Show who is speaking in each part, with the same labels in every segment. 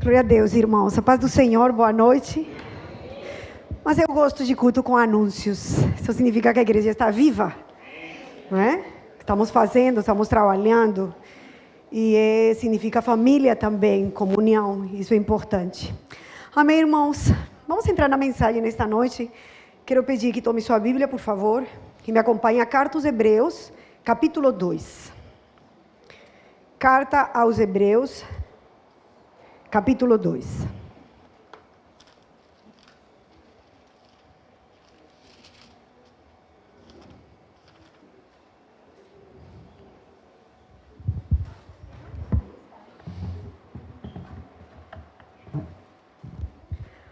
Speaker 1: Glória a Deus, irmãos. A paz do Senhor, boa noite. Mas eu gosto de culto com anúncios. Isso significa que a igreja está viva, não é? Estamos fazendo, estamos trabalhando. E significa família também, comunhão. Isso é importante. Amém, irmãos? Vamos entrar na mensagem nesta noite. Quero pedir que tome sua Bíblia, por favor, que me acompanhe a Carta aos Hebreus, capítulo 2. Carta aos Hebreus, capítulo 2.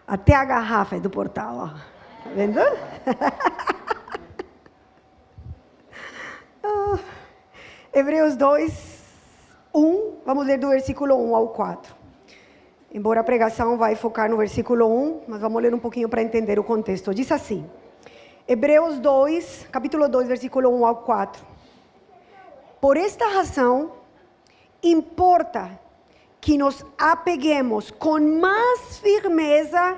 Speaker 1: Até a garrafa é do portal, ó. Tá vendo? Hebreus 2, 1. Vamos ler do versículo 1 ao 4. Embora a pregação vai focar no versículo 1, mas vamos ler um pouquinho para entender o contexto. Diz assim, Hebreus 2, capítulo 2, versículo 1 ao 4. Por esta razão, importa que nos apeguemos com mais firmeza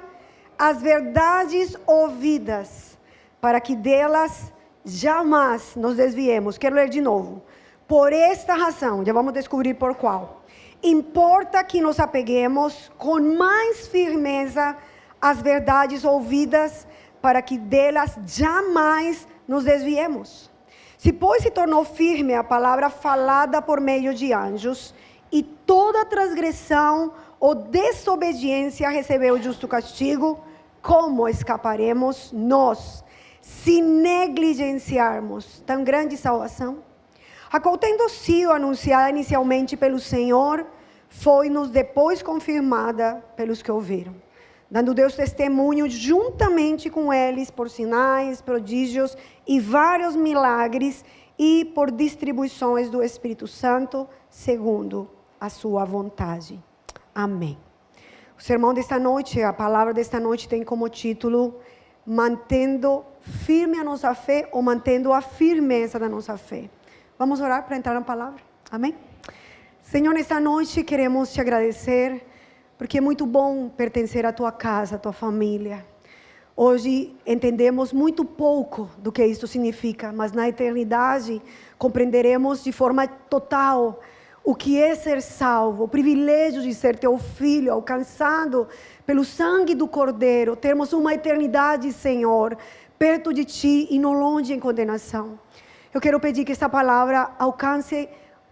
Speaker 1: às verdades ouvidas, para que delas jamais nos desviemos. Quero ler de novo. Por esta razão, já vamos descobrir por qual. Importa que nos apeguemos com mais firmeza às verdades ouvidas, para que delas jamais nos desviemos. Se, pois, se tornou firme a palavra falada por meio de anjos, e toda transgressão ou desobediência recebeu justo castigo, como escaparemos nós, se negligenciarmos tão grande salvação? A qual, tendo sido anunciada inicialmente pelo Senhor, foi-nos depois confirmada pelos que ouviram, dando Deus testemunho juntamente com eles por sinais, prodígios e vários milagres, e por distribuições do Espírito Santo, segundo a sua vontade. Amém. O sermão desta noite, a palavra desta noite tem como título, mantendo firme a nossa fé, ou mantendo a firmeza da nossa fé. Vamos orar para entrar na palavra? Amém? Senhor, nesta noite queremos te agradecer, porque é muito bom pertencer à tua casa, à tua família. Hoje entendemos muito pouco do que isso significa, mas na eternidade compreenderemos de forma total o que é ser salvo, o privilégio de ser teu filho, alcançado pelo sangue do Cordeiro, termos uma eternidade, Senhor, perto de ti e não longe em condenação. Eu quero pedir que esta palavra alcance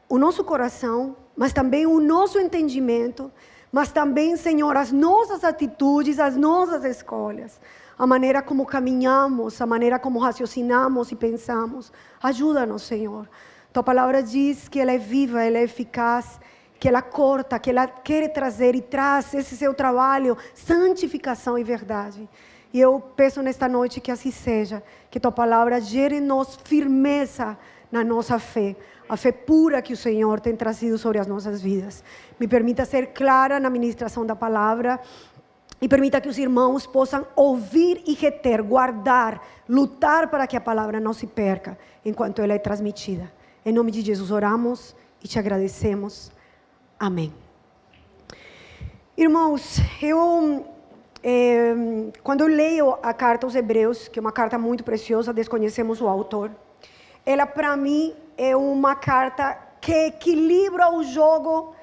Speaker 1: o nosso coração, mas também o nosso entendimento, mas também, Senhor, as nossas atitudes, as nossas escolhas, a maneira como caminhamos, a maneira como raciocinamos e pensamos. Ajuda-nos, Senhor. Tua palavra diz que ela é viva, ela é eficaz, que ela corta, que ela quer trazer e traz esse seu trabalho, santificação e verdade. E eu peço nesta noite que assim seja, que tua palavra gere em nós firmeza na nossa fé, a fé pura que o Senhor tem trazido sobre as nossas vidas. Me permita ser clara na ministração da palavra e permita que os irmãos possam ouvir e reter, guardar, lutar para que a palavra não se perca enquanto ela é transmitida. Em nome de Jesus oramos e te agradecemos. Amém. Irmãos, quando eu leio a carta aos Hebreus, que é uma carta muito preciosa, desconhecemos o autor, ela para mim é uma carta que equilibra o jogo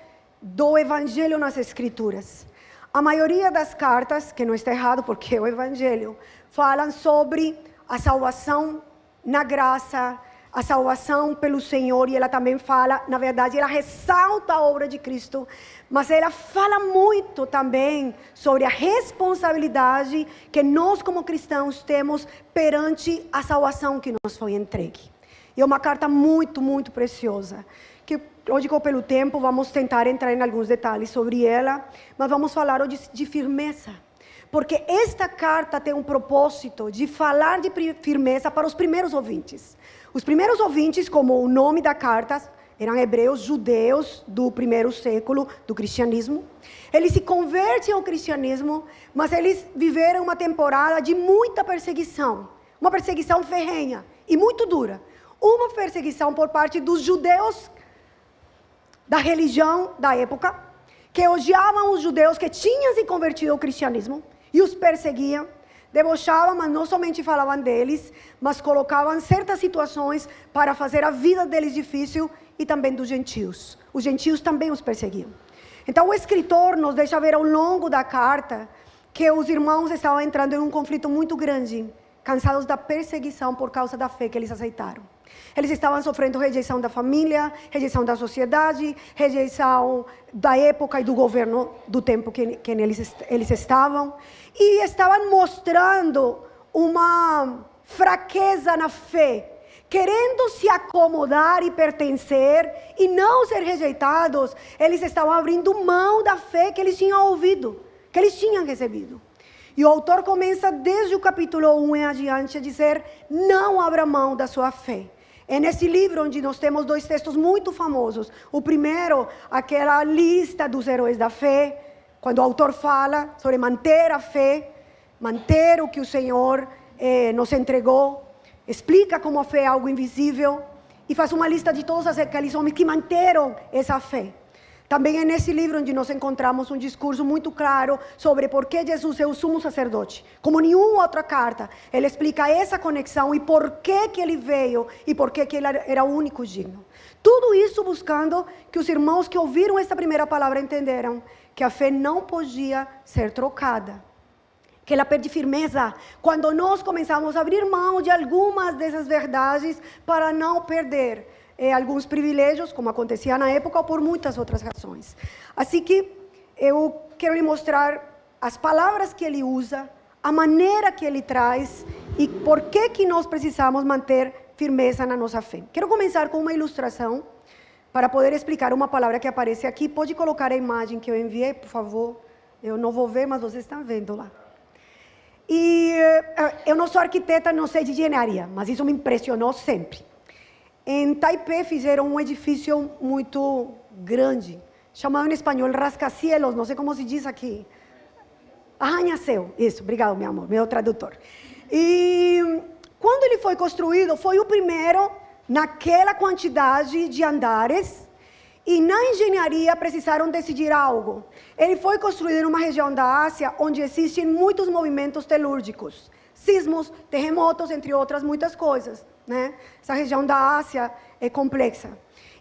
Speaker 1: do Evangelho nas Escrituras. A maioria das cartas, que não está errado porque é o Evangelho, falam sobre a salvação na graça, a salvação pelo Senhor, e ela também fala, na verdade, ela ressalta a obra de Cristo, mas ela fala muito também sobre a responsabilidade que nós como cristãos temos perante a salvação que nos foi entregue. E é uma carta muito, muito preciosa, que, lógico, pelo tempo, vamos tentar entrar em alguns detalhes sobre ela, mas vamos falar hoje de firmeza, porque esta carta tem um propósito de falar de firmeza para os primeiros ouvintes. Os primeiros ouvintes, como o nome da carta, eram hebreus, judeus do primeiro século do cristianismo. Eles se convertem ao cristianismo, mas eles viveram uma temporada de muita perseguição. Uma perseguição ferrenha e muito dura. Uma perseguição por parte dos judeus da religião da época, que odiavam os judeus que tinham se convertido ao cristianismo e os perseguiam, debochavam, mas não somente falavam deles, mas colocavam certas situações para fazer a vida deles difícil e também dos gentios. Os gentios também os perseguiam. Então o escritor nos deixa ver ao longo da carta que os irmãos estavam entrando em um conflito muito grande, cansados da perseguição por causa da fé que eles aceitaram. Eles estavam sofrendo rejeição da família, rejeição da sociedade, rejeição da época e do governo do tempo que eles estavam. E estavam mostrando uma fraqueza na fé, querendo se acomodar e pertencer e não ser rejeitados. Eles estavam abrindo mão da fé que eles tinham ouvido, que eles tinham recebido. E o autor começa desde o capítulo 1 em adiante a dizer: não abra mão da sua fé. É nesse livro onde nós temos dois textos muito famosos. O primeiro, aquela lista dos heróis da fé, quando o autor fala sobre manter a fé, manter o que o Senhor nos entregou, explica como a fé é algo invisível e faz uma lista de todos aqueles homens que manteram essa fé. Também é nesse livro onde nós encontramos um discurso muito claro sobre por que Jesus é o sumo sacerdote. Como nenhuma outra carta, ele explica essa conexão e por que ele veio e por que ele era o único digno. Tudo isso buscando que os irmãos que ouviram esta primeira palavra entenderam que a fé não podia ser trocada, que ela perde firmeza quando nós começamos a abrir mão de algumas dessas verdades para não perder alguns privilégios, como acontecia na época, ou por muitas outras razões. Assim que eu quero lhe mostrar as palavras que ele usa, a maneira que ele traz e por que nós precisamos manter firmeza na nossa fé. Quero começar com uma ilustração para poder explicar uma palavra que aparece aqui. Pode colocar a imagem que eu enviei, por favor? Eu não vou ver, mas vocês estão vendo lá. E eu não sou arquiteta, não sei de engenharia, mas isso me impressionou sempre. Em Taipei fizeram um edifício muito grande, chamado em espanhol rascacielos, não sei como se diz aqui. Arranha-céu, isso, obrigado, meu amor, meu tradutor. E quando ele foi construído, foi o primeiro naquela quantidade de andares, e na engenharia precisaram decidir algo. Ele foi construído em uma região da Ásia, onde existem muitos movimentos telúrgicos, sismos, terremotos, entre outras muitas coisas. Essa região da Ásia é complexa.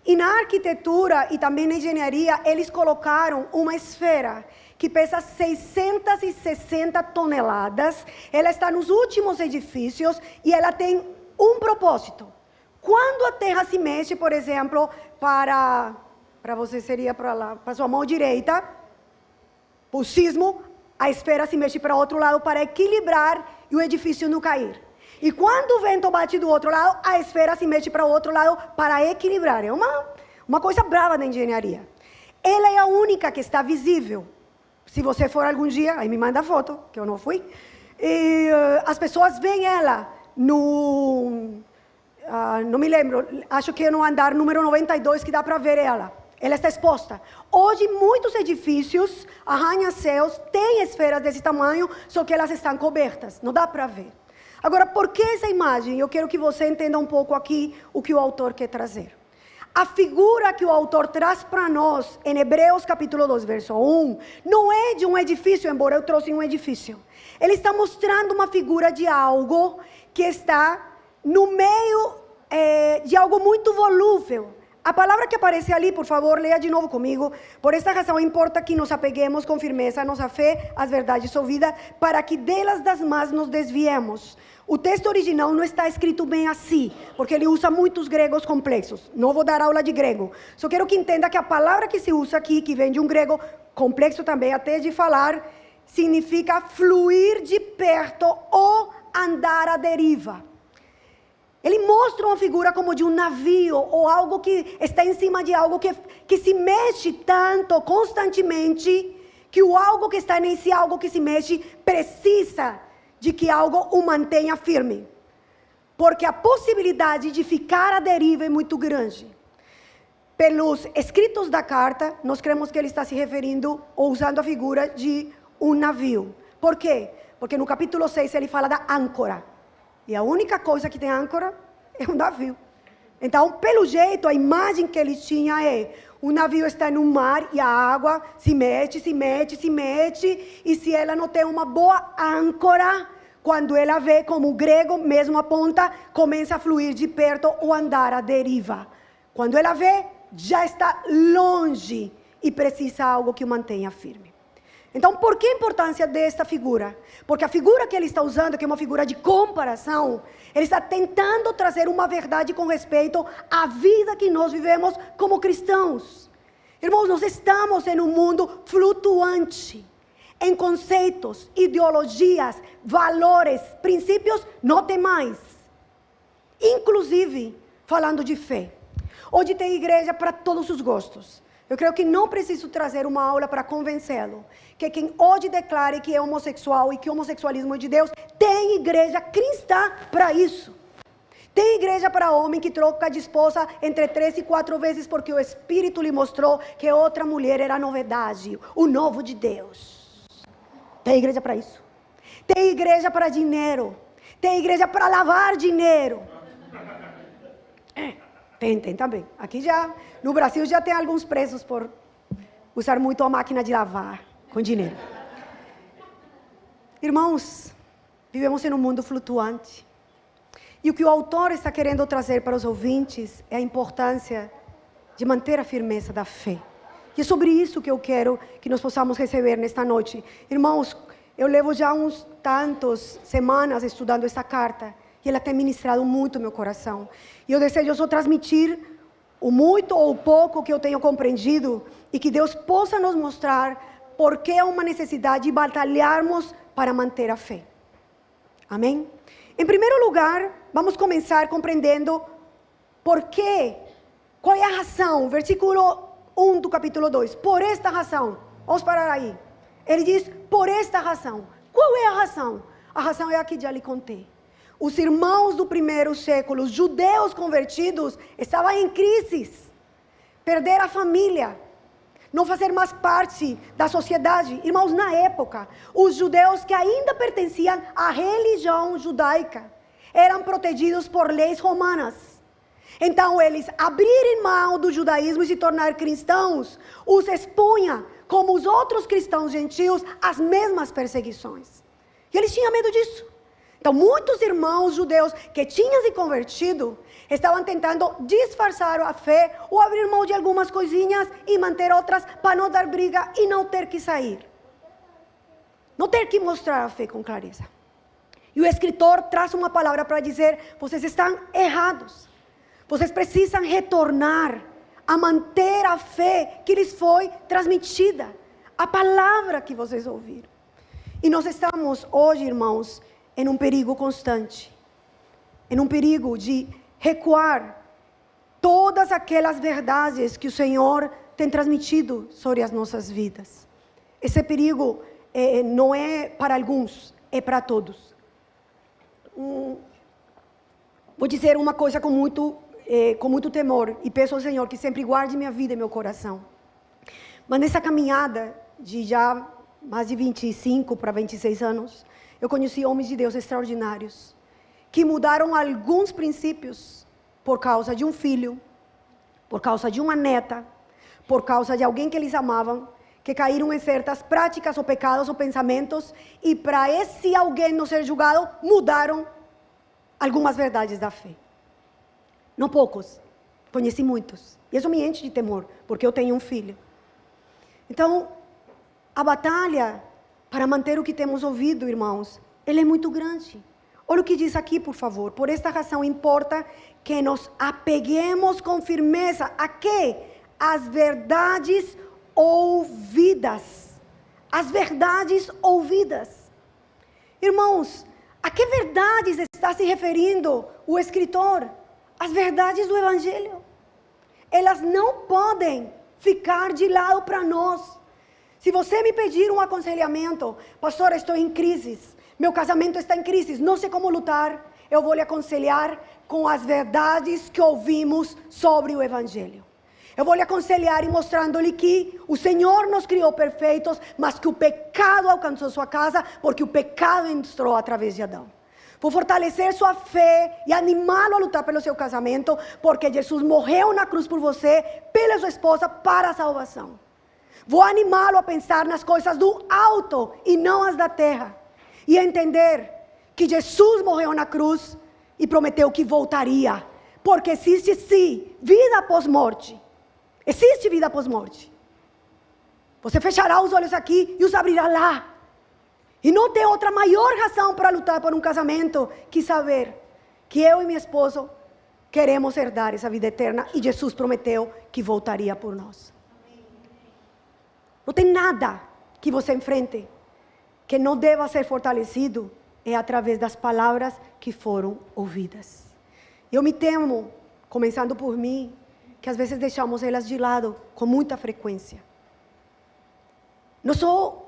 Speaker 1: E na arquitetura e também na engenharia, eles colocaram uma esfera que pesa 660 toneladas. Ela está nos últimos edifícios e ela tem um propósito. Quando a terra se mexe, por exemplo, para você seria para lá, para sua mão direita, o sismo, a esfera se mexe para o outro lado para equilibrar e o edifício não cair. E quando o vento bate do outro lado, a esfera se mexe para o outro lado para equilibrar. É uma coisa brava da engenharia. Ela é a única que está visível. Se você for algum dia, aí me manda foto, que eu não fui. E as pessoas veem ela não me lembro, acho que é no andar número 92 que dá para ver ela. Ela está exposta. Hoje, muitos edifícios, arranha-céus, têm esferas desse tamanho, só que elas estão cobertas. Não dá para ver. Agora, por que essa imagem? Eu quero que você entenda um pouco aqui o que o autor quer trazer. A figura que o autor traz para nós, em Hebreus capítulo 2, verso 1, não é de um edifício, embora eu trouxe um edifício. Ele está mostrando uma figura de algo que está no meio de algo muito volúvel. A palavra que aparece ali, por favor, leia de novo comigo. Por esta razão importa que nos apeguemos com firmeza a nossa fé, às verdades ouvidas, para que delas das más nos desviemos. O texto original não está escrito bem assim, porque ele usa muitos gregos complexos. Não vou dar aula de grego. Só quero que entenda que a palavra que se usa aqui, que vem de um grego complexo também, até de falar, significa fluir de perto ou andar à deriva. Ele mostra uma figura como de um navio ou algo que está em cima de algo que se mexe tanto, constantemente, que o algo que está nesse algo que se mexe precisa de que algo o mantenha firme. Porque a possibilidade de ficar à deriva é muito grande. Pelos escritos da carta, nós cremos que ele está se referindo ou usando a figura de um navio. Por quê? Porque no capítulo 6 ele fala da âncora. E a única coisa que tem âncora é um navio. Então, pelo jeito, a imagem que ele tinha é O navio está no mar e a água se mete, se mete, se mete. E se ela não tem uma boa âncora, quando ela vê, como o grego mesmo aponta, começa a fluir de perto ou andar à deriva. Quando ela vê, já está longe e precisa algo que o mantenha firme. Então, por que a importância desta figura? Porque a figura que ele está usando, que é uma figura de comparação, ele está tentando trazer uma verdade com respeito à vida que nós vivemos como cristãos. Irmãos, nós estamos em um mundo flutuante, em conceitos, ideologias, valores, princípios, não tem mais. Inclusive, falando de fé. Hoje tem igreja para todos os gostos. Eu creio que não preciso trazer uma aula para convencê-lo que quem hoje declare que é homossexual e que o homossexualismo é de Deus, tem igreja cristã para isso. Tem igreja para homem que troca de esposa entre 3 e 4 vezes porque o Espírito lhe mostrou que outra mulher era a novidade, o novo de Deus. Tem igreja para isso. Tem igreja para dinheiro. Tem igreja para lavar dinheiro. Tem também. Aqui já, no Brasil já tem alguns presos por usar muito a máquina de lavar com dinheiro. Irmãos, vivemos em um mundo flutuante. E o que o autor está querendo trazer para os ouvintes é a importância de manter a firmeza da fé. E é sobre isso que eu quero que nós possamos receber nesta noite. Irmãos, eu levo já uns tantos semanas estudando essa carta. E ela tem ministrado muito meu coração. E eu desejo só transmitir o muito ou o pouco que eu tenho compreendido. E que Deus possa nos mostrar por que é uma necessidade de batalharmos para manter a fé. Amém? Em primeiro lugar, vamos começar compreendendo por quê. Qual é a razão? Versículo 1 do capítulo 2. Por esta razão. Vamos parar aí. Ele diz, por esta razão. Qual é a razão? A razão é a que já lhe contei. Os irmãos do primeiro século, os judeus convertidos, estavam em crise. Perder a família, não fazer mais parte da sociedade. Irmãos, na época, os judeus que ainda pertenciam à religião judaica, eram protegidos por leis romanas. Então, eles abrirem mão do judaísmo e se tornar cristãos, os expunha, como os outros cristãos gentios, às mesmas perseguições. E eles tinham medo disso. Então, muitos irmãos judeus que tinham se convertido, estavam tentando disfarçar a fé, ou abrir mão de algumas coisinhas e manter outras, para não dar briga e não ter que sair. Não ter que mostrar a fé com clareza. E o escritor traz uma palavra para dizer, vocês estão errados. Vocês precisam retornar a manter a fé que lhes foi transmitida. A palavra que vocês ouviram. E nós estamos hoje, irmãos, em um perigo constante, em um perigo de recuar todas aquelas verdades que o Senhor tem transmitido sobre as nossas vidas. Esse perigo não é para alguns, é para todos. Vou dizer uma coisa com muito temor, e peço ao Senhor que sempre guarde minha vida e meu coração. Mas nessa caminhada de já mais de 25 para 26 anos, eu conheci homens de Deus extraordinários, que mudaram alguns princípios por causa de um filho, por causa de uma neta, por causa de alguém que eles amavam, que caíram em certas práticas ou pecados ou pensamentos, e para esse alguém não ser julgado, mudaram algumas verdades da fé. Não poucos, conheci muitos. E isso me enche de temor, porque eu tenho um filho. Então, a batalha para manter o que temos ouvido, irmãos, ele é muito grande. Olha o que diz aqui, por favor. Por esta razão importa que nos apeguemos com firmeza a quê? As verdades ouvidas. As verdades ouvidas. Irmãos, a que verdades está se referindo o escritor? As verdades do Evangelho. Elas não podem ficar de lado para nós. Se você me pedir um aconselhamento, pastor, estou em crise, meu casamento está em crise, não sei como lutar, eu vou lhe aconselhar com as verdades que ouvimos sobre o Evangelho. Eu vou lhe aconselhar e mostrando-lhe que o Senhor nos criou perfeitos, mas que o pecado alcançou sua casa, porque o pecado entrou através de Adão. Vou fortalecer sua fé e animá-lo a lutar pelo seu casamento, porque Jesus morreu na cruz por você, pela sua esposa, para a salvação. Vou animá-lo a pensar nas coisas do alto e não as da terra. E a entender que Jesus morreu na cruz e prometeu que voltaria. Porque existe sim vida após morte. Existe vida após morte. Você fechará os olhos aqui e os abrirá lá. E não tem outra maior razão para lutar por um casamento que saber que eu e meu esposo queremos herdar essa vida eterna e Jesus prometeu que voltaria por nós. Não tem nada que você enfrente que não deva ser fortalecido através das palavras que foram ouvidas. Eu me temo, começando por mim, que às vezes deixamos elas de lado com muita frequência. Não só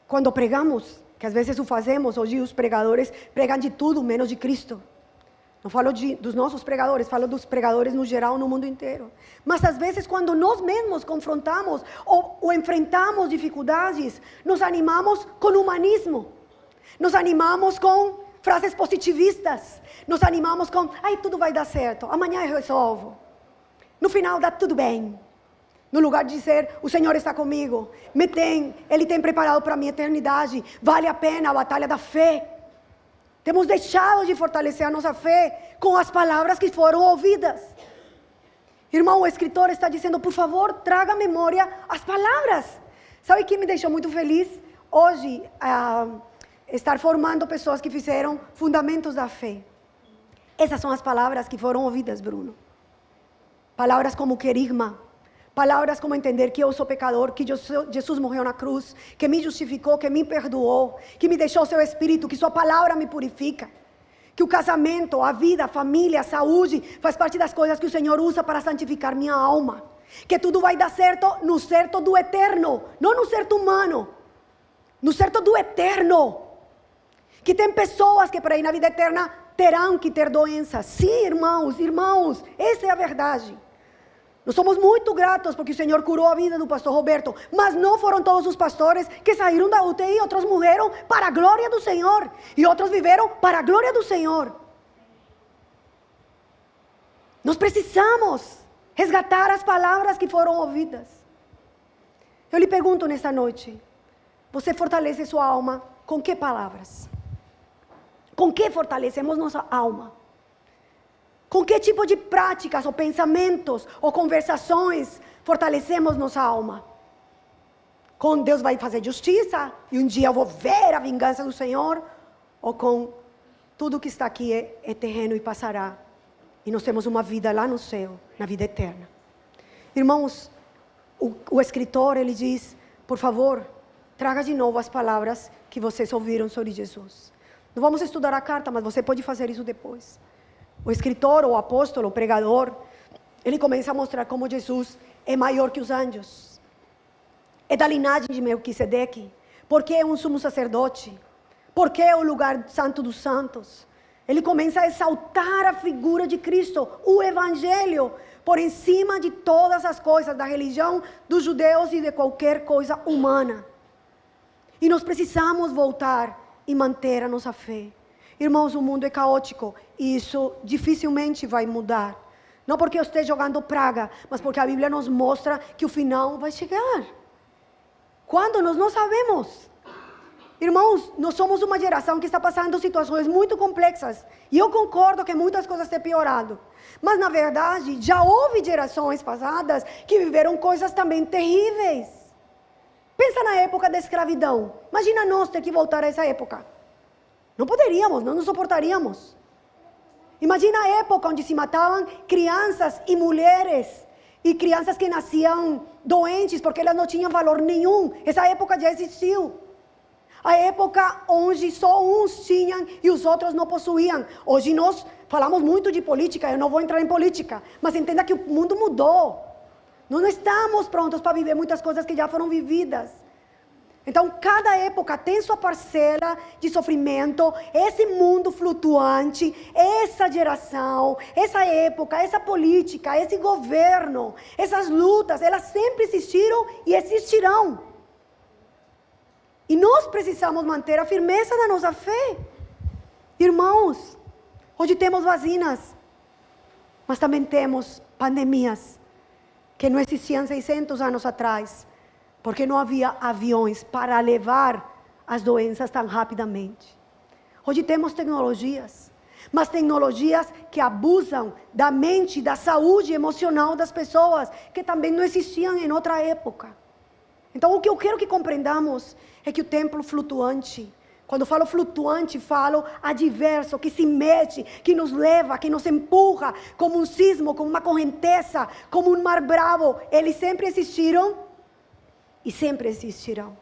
Speaker 1: quando pregamos, que às vezes o fazemos, hoje os pregadores pregam de tudo menos de Cristo. Não falo dos nossos pregadores, falo dos pregadores no geral no mundo inteiro. Mas às vezes quando nós mesmos confrontamos ou enfrentamos dificuldades, nos animamos com humanismo. Nos animamos com frases positivistas. Nos animamos com, tudo vai dar certo, amanhã eu resolvo. No final dá tudo bem. No lugar de dizer, o Senhor está comigo, Ele tem preparado para a minha eternidade, vale a pena a batalha da fé. Temos deixado de fortalecer a nossa fé com as palavras que foram ouvidas. Irmão, o escritor está dizendo, por favor, traga à memória as palavras. Sabe o que me deixou muito feliz? Hoje, estar formando pessoas que fizeram fundamentos da fé. Essas são as palavras que foram ouvidas, Bruno. Palavras como querigma. Palavras como entender que eu sou pecador, que Jesus morreu na cruz, que me justificou, que me perdoou, que me deixou seu Espírito, que sua palavra me purifica. Que o casamento, a vida, a família, a saúde, faz parte das coisas que o Senhor usa para santificar minha alma. Que tudo vai dar certo no certo do eterno, não no certo humano. No certo do eterno. Que tem pessoas que para ir na vida eterna terão que ter doenças. Sim, irmãos, essa é a verdade. Nós somos muito gratos porque o Senhor curou a vida do pastor Roberto, mas não foram todos os pastores que saíram da UTI, outros morreram para a glória do Senhor, e outros viveram para a glória do Senhor. Nós precisamos resgatar as palavras que foram ouvidas. Eu lhe pergunto nesta noite, você fortalece sua alma com que palavras? Com que fortalecemos nossa alma? Com que tipo de práticas, ou pensamentos, ou conversações fortalecemos nossa alma? Com Deus vai fazer justiça, e um dia eu vou ver a vingança do Senhor? Ou com tudo que está aqui é terreno e passará, e nós temos uma vida lá no céu, na vida eterna? Irmãos, o escritor, ele diz, por favor, traga de novo as palavras que vocês ouviram sobre Jesus. Não vamos estudar a carta, mas você pode fazer isso depois. O escritor, o apóstolo, o pregador, ele começa a mostrar como Jesus é maior que os anjos. É da linhagem de Melquisedeque. Porque é um sumo sacerdote. Porque é o lugar santo dos santos. Ele começa a exaltar a figura de Cristo, o Evangelho, por encima de todas as coisas, da religião dos judeus e de qualquer coisa humana. E nós precisamos voltar e manter a nossa fé. Irmãos, o mundo é caótico e isso dificilmente vai mudar. Não porque eu esteja jogando praga, mas porque a Bíblia nos mostra que o final vai chegar. Quando? Nós não sabemos. Irmãos, nós somos uma geração que está passando situações muito complexas. E eu concordo que muitas coisas têm piorado. Mas, na verdade, já houve gerações passadas que viveram coisas também terríveis. Pensa na época da escravidão. Imagina nós ter que voltar a essa época. Não poderíamos, não nos suportaríamos. Imagina a época onde se matavam crianças e mulheres. E crianças que nasciam doentes porque elas não tinham valor nenhum. Essa época já existiu. A época onde só uns tinham e os outros não possuíam. Hoje nós falamos muito de política, eu não vou entrar em política. Mas entenda que o mundo mudou. Nós não estamos prontos para viver muitas coisas que já foram vividas. Então, cada época tem sua parcela de sofrimento, esse mundo flutuante, essa geração, essa época, essa política, esse governo, essas lutas, elas sempre existiram e existirão. E nós precisamos manter a firmeza da nossa fé. Irmãos, hoje temos vacinas, mas também temos pandemias que não existiam 600 anos atrás, porque não havia aviões para levar as doenças tão rapidamente. Hoje temos tecnologias, mas tecnologias que abusam da mente, da saúde emocional das pessoas, que também não existiam em outra época. Então, o que eu quero que compreendamos é que o templo flutuante, quando falo flutuante, falo adverso, que se mexe, que nos leva, que nos empurra, como um sismo, como uma correnteza, como um mar bravo, eles sempre existiram e sempre existirão.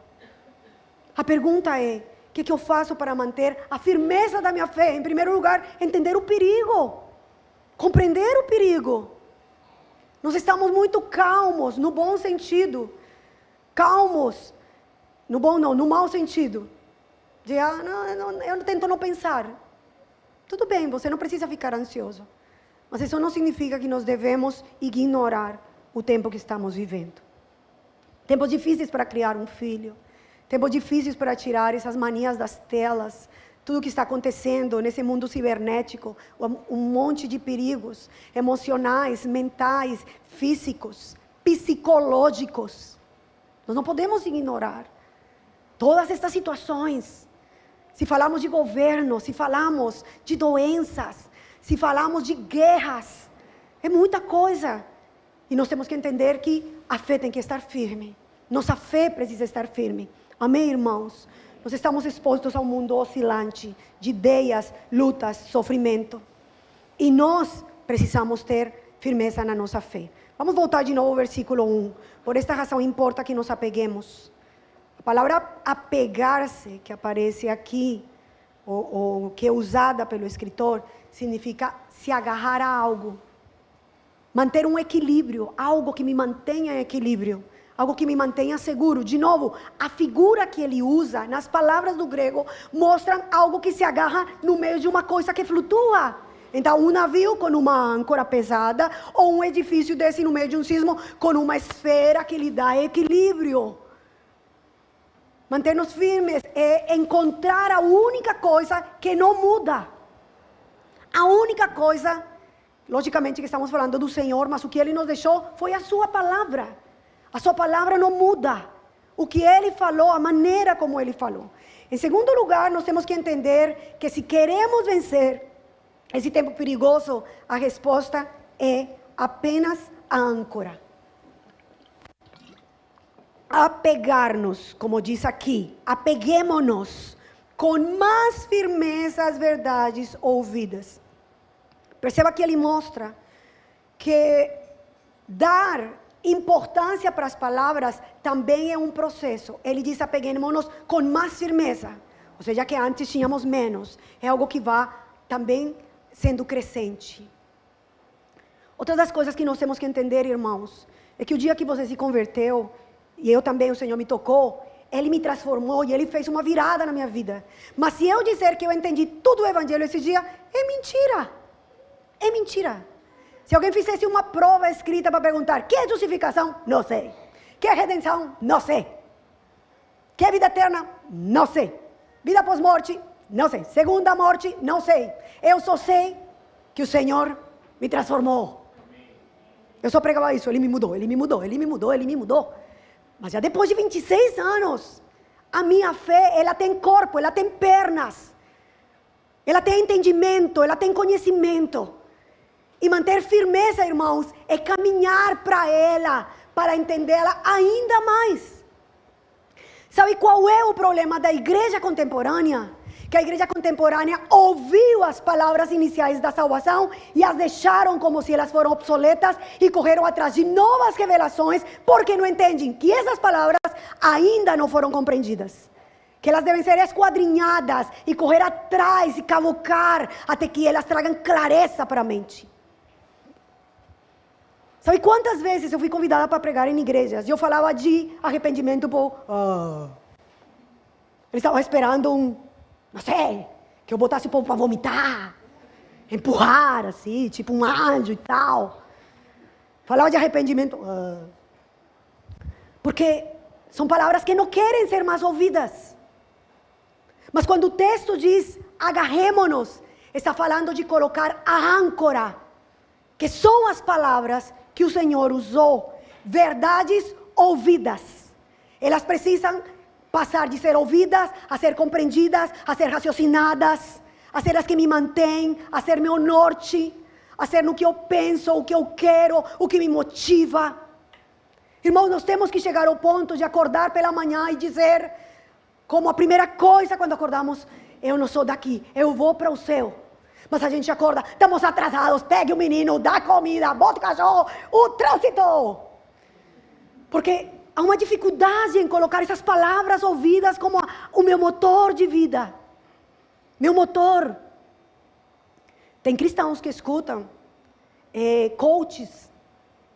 Speaker 1: A pergunta é, o que eu faço para manter a firmeza da minha fé? Em primeiro lugar, entender o perigo, compreender o perigo. Nós estamos muito calmos, no bom sentido, calmos, no bom não, no mau sentido. Eu tento não pensar. Tudo bem, você não precisa ficar ansioso, mas isso não significa que nós devemos ignorar o tempo que estamos vivendo. Tempos difíceis para criar um filho, tempos difíceis para tirar essas manias das telas, tudo que está acontecendo nesse mundo cibernético, um monte de perigos emocionais, mentais, físicos, psicológicos. Nós não podemos ignorar todas estas situações. Se falamos de governo, se falamos de doenças, se falamos de guerras, é muita coisa. E nós temos que entender que a fé tem que estar firme. Nossa fé precisa estar firme. Amém, irmãos? Nós estamos expostos a um mundo oscilante de ideias, lutas, sofrimento. E nós precisamos ter firmeza na nossa fé. Vamos voltar de novo ao versículo 1. Por esta razão importa que nos apeguemos. A palavra apegar-se, que aparece aqui, ou que é usada pelo escritor, significa se agarrar a algo. Manter um equilíbrio, algo que me mantenha em equilíbrio, algo que me mantenha seguro. De novo, a figura que ele usa, nas palavras do grego, mostram algo que se agarra no meio de uma coisa que flutua. Então, um navio com uma âncora pesada, ou um edifício desse no meio de um sismo, com uma esfera que lhe dá equilíbrio. Manter-nos firmes é encontrar a única coisa que não muda. A única coisa, logicamente que estamos falando do Senhor, mas o que Ele nos deixou foi a sua palavra. A sua palavra não muda. O que Ele falou, a maneira como Ele falou. Em segundo lugar, nós temos que entender que se queremos vencer esse tempo perigoso, a resposta é apenas a âncora. Apegar-nos, como diz aqui, apeguemo-nos com mais firmeza às verdades ouvidas. Perceba que ele mostra que dar importância para as palavras também é um processo. Ele diz apeguemo-nos com mais firmeza, ou seja, que antes tínhamos menos. É algo que vai também sendo crescente. Outra das coisas que nós temos que entender, irmãos, é que o dia que você se converteu, e eu também, o Senhor me tocou, Ele me transformou e Ele fez uma virada na minha vida. Mas se eu dizer que eu entendi tudo o Evangelho esse dia, é mentira. É mentira. Se alguém fizesse uma prova escrita para perguntar, que é justificação? Não sei. Que é redenção? Não sei. Que é vida eterna? Não sei. Vida pós-morte? Não sei. Segunda morte? Não sei. Eu só sei que o Senhor me transformou. Eu só pregava isso, Ele me mudou, Ele me mudou, Ele me mudou, Ele me mudou. Mas já depois de 26 anos, a minha fé, ela tem corpo, ela tem pernas, ela tem entendimento, ela tem conhecimento. E manter firmeza, irmãos, é caminhar para ela, para entendê-la ainda mais. Sabe qual é o problema da igreja contemporânea? Que a igreja contemporânea ouviu as palavras iniciais da salvação e as deixaram como se elas foram obsoletas e correram atrás de novas revelações porque não entendem que essas palavras ainda não foram compreendidas. Que elas devem ser esquadrinhadas e correr atrás e cavucar até que elas tragam clareza para a mente. Sabe quantas vezes eu fui convidada para pregar em igrejas e eu falava de arrependimento eles estavam esperando não sei, que eu botasse o povo para vomitar, empurrar assim, tipo um anjo e tal. Falava de arrependimento. Porque são palavras que não querem ser mais ouvidas. Mas quando o texto diz, agarremo-nos, está falando de colocar a âncora, que são as palavras que o Senhor usou, verdades ouvidas. Elas precisam passar de ser ouvidas, a ser compreendidas, a ser raciocinadas, a ser as que me mantêm, a ser meu norte, a ser no que eu penso, o que eu quero, o que me motiva. Irmãos, nós temos que chegar ao ponto de acordar pela manhã e dizer, como a primeira coisa quando acordamos, eu não sou daqui, eu vou para o céu. Mas a gente acorda, estamos atrasados, pegue o menino, dá comida, bota o cachorro, o trânsito. Porque há uma dificuldade em colocar essas palavras ouvidas como o meu motor de vida. Meu motor. Tem cristãos que escutam coaches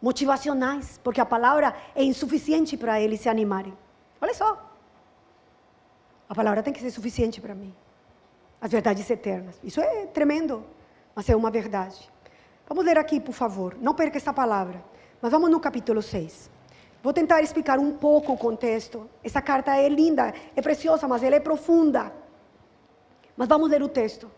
Speaker 1: motivacionais, porque a palavra é insuficiente para eles se animarem. Olha só. A palavra tem que ser suficiente para mim. As verdades eternas. Isso é tremendo, mas é uma verdade. Vamos ler aqui, por favor. Não perca essa palavra. Mas vamos no capítulo 6. Vou tentar explicar um pouco o contexto. Essa carta é linda, é preciosa, mas ela é profunda. Mas vamos ler o texto.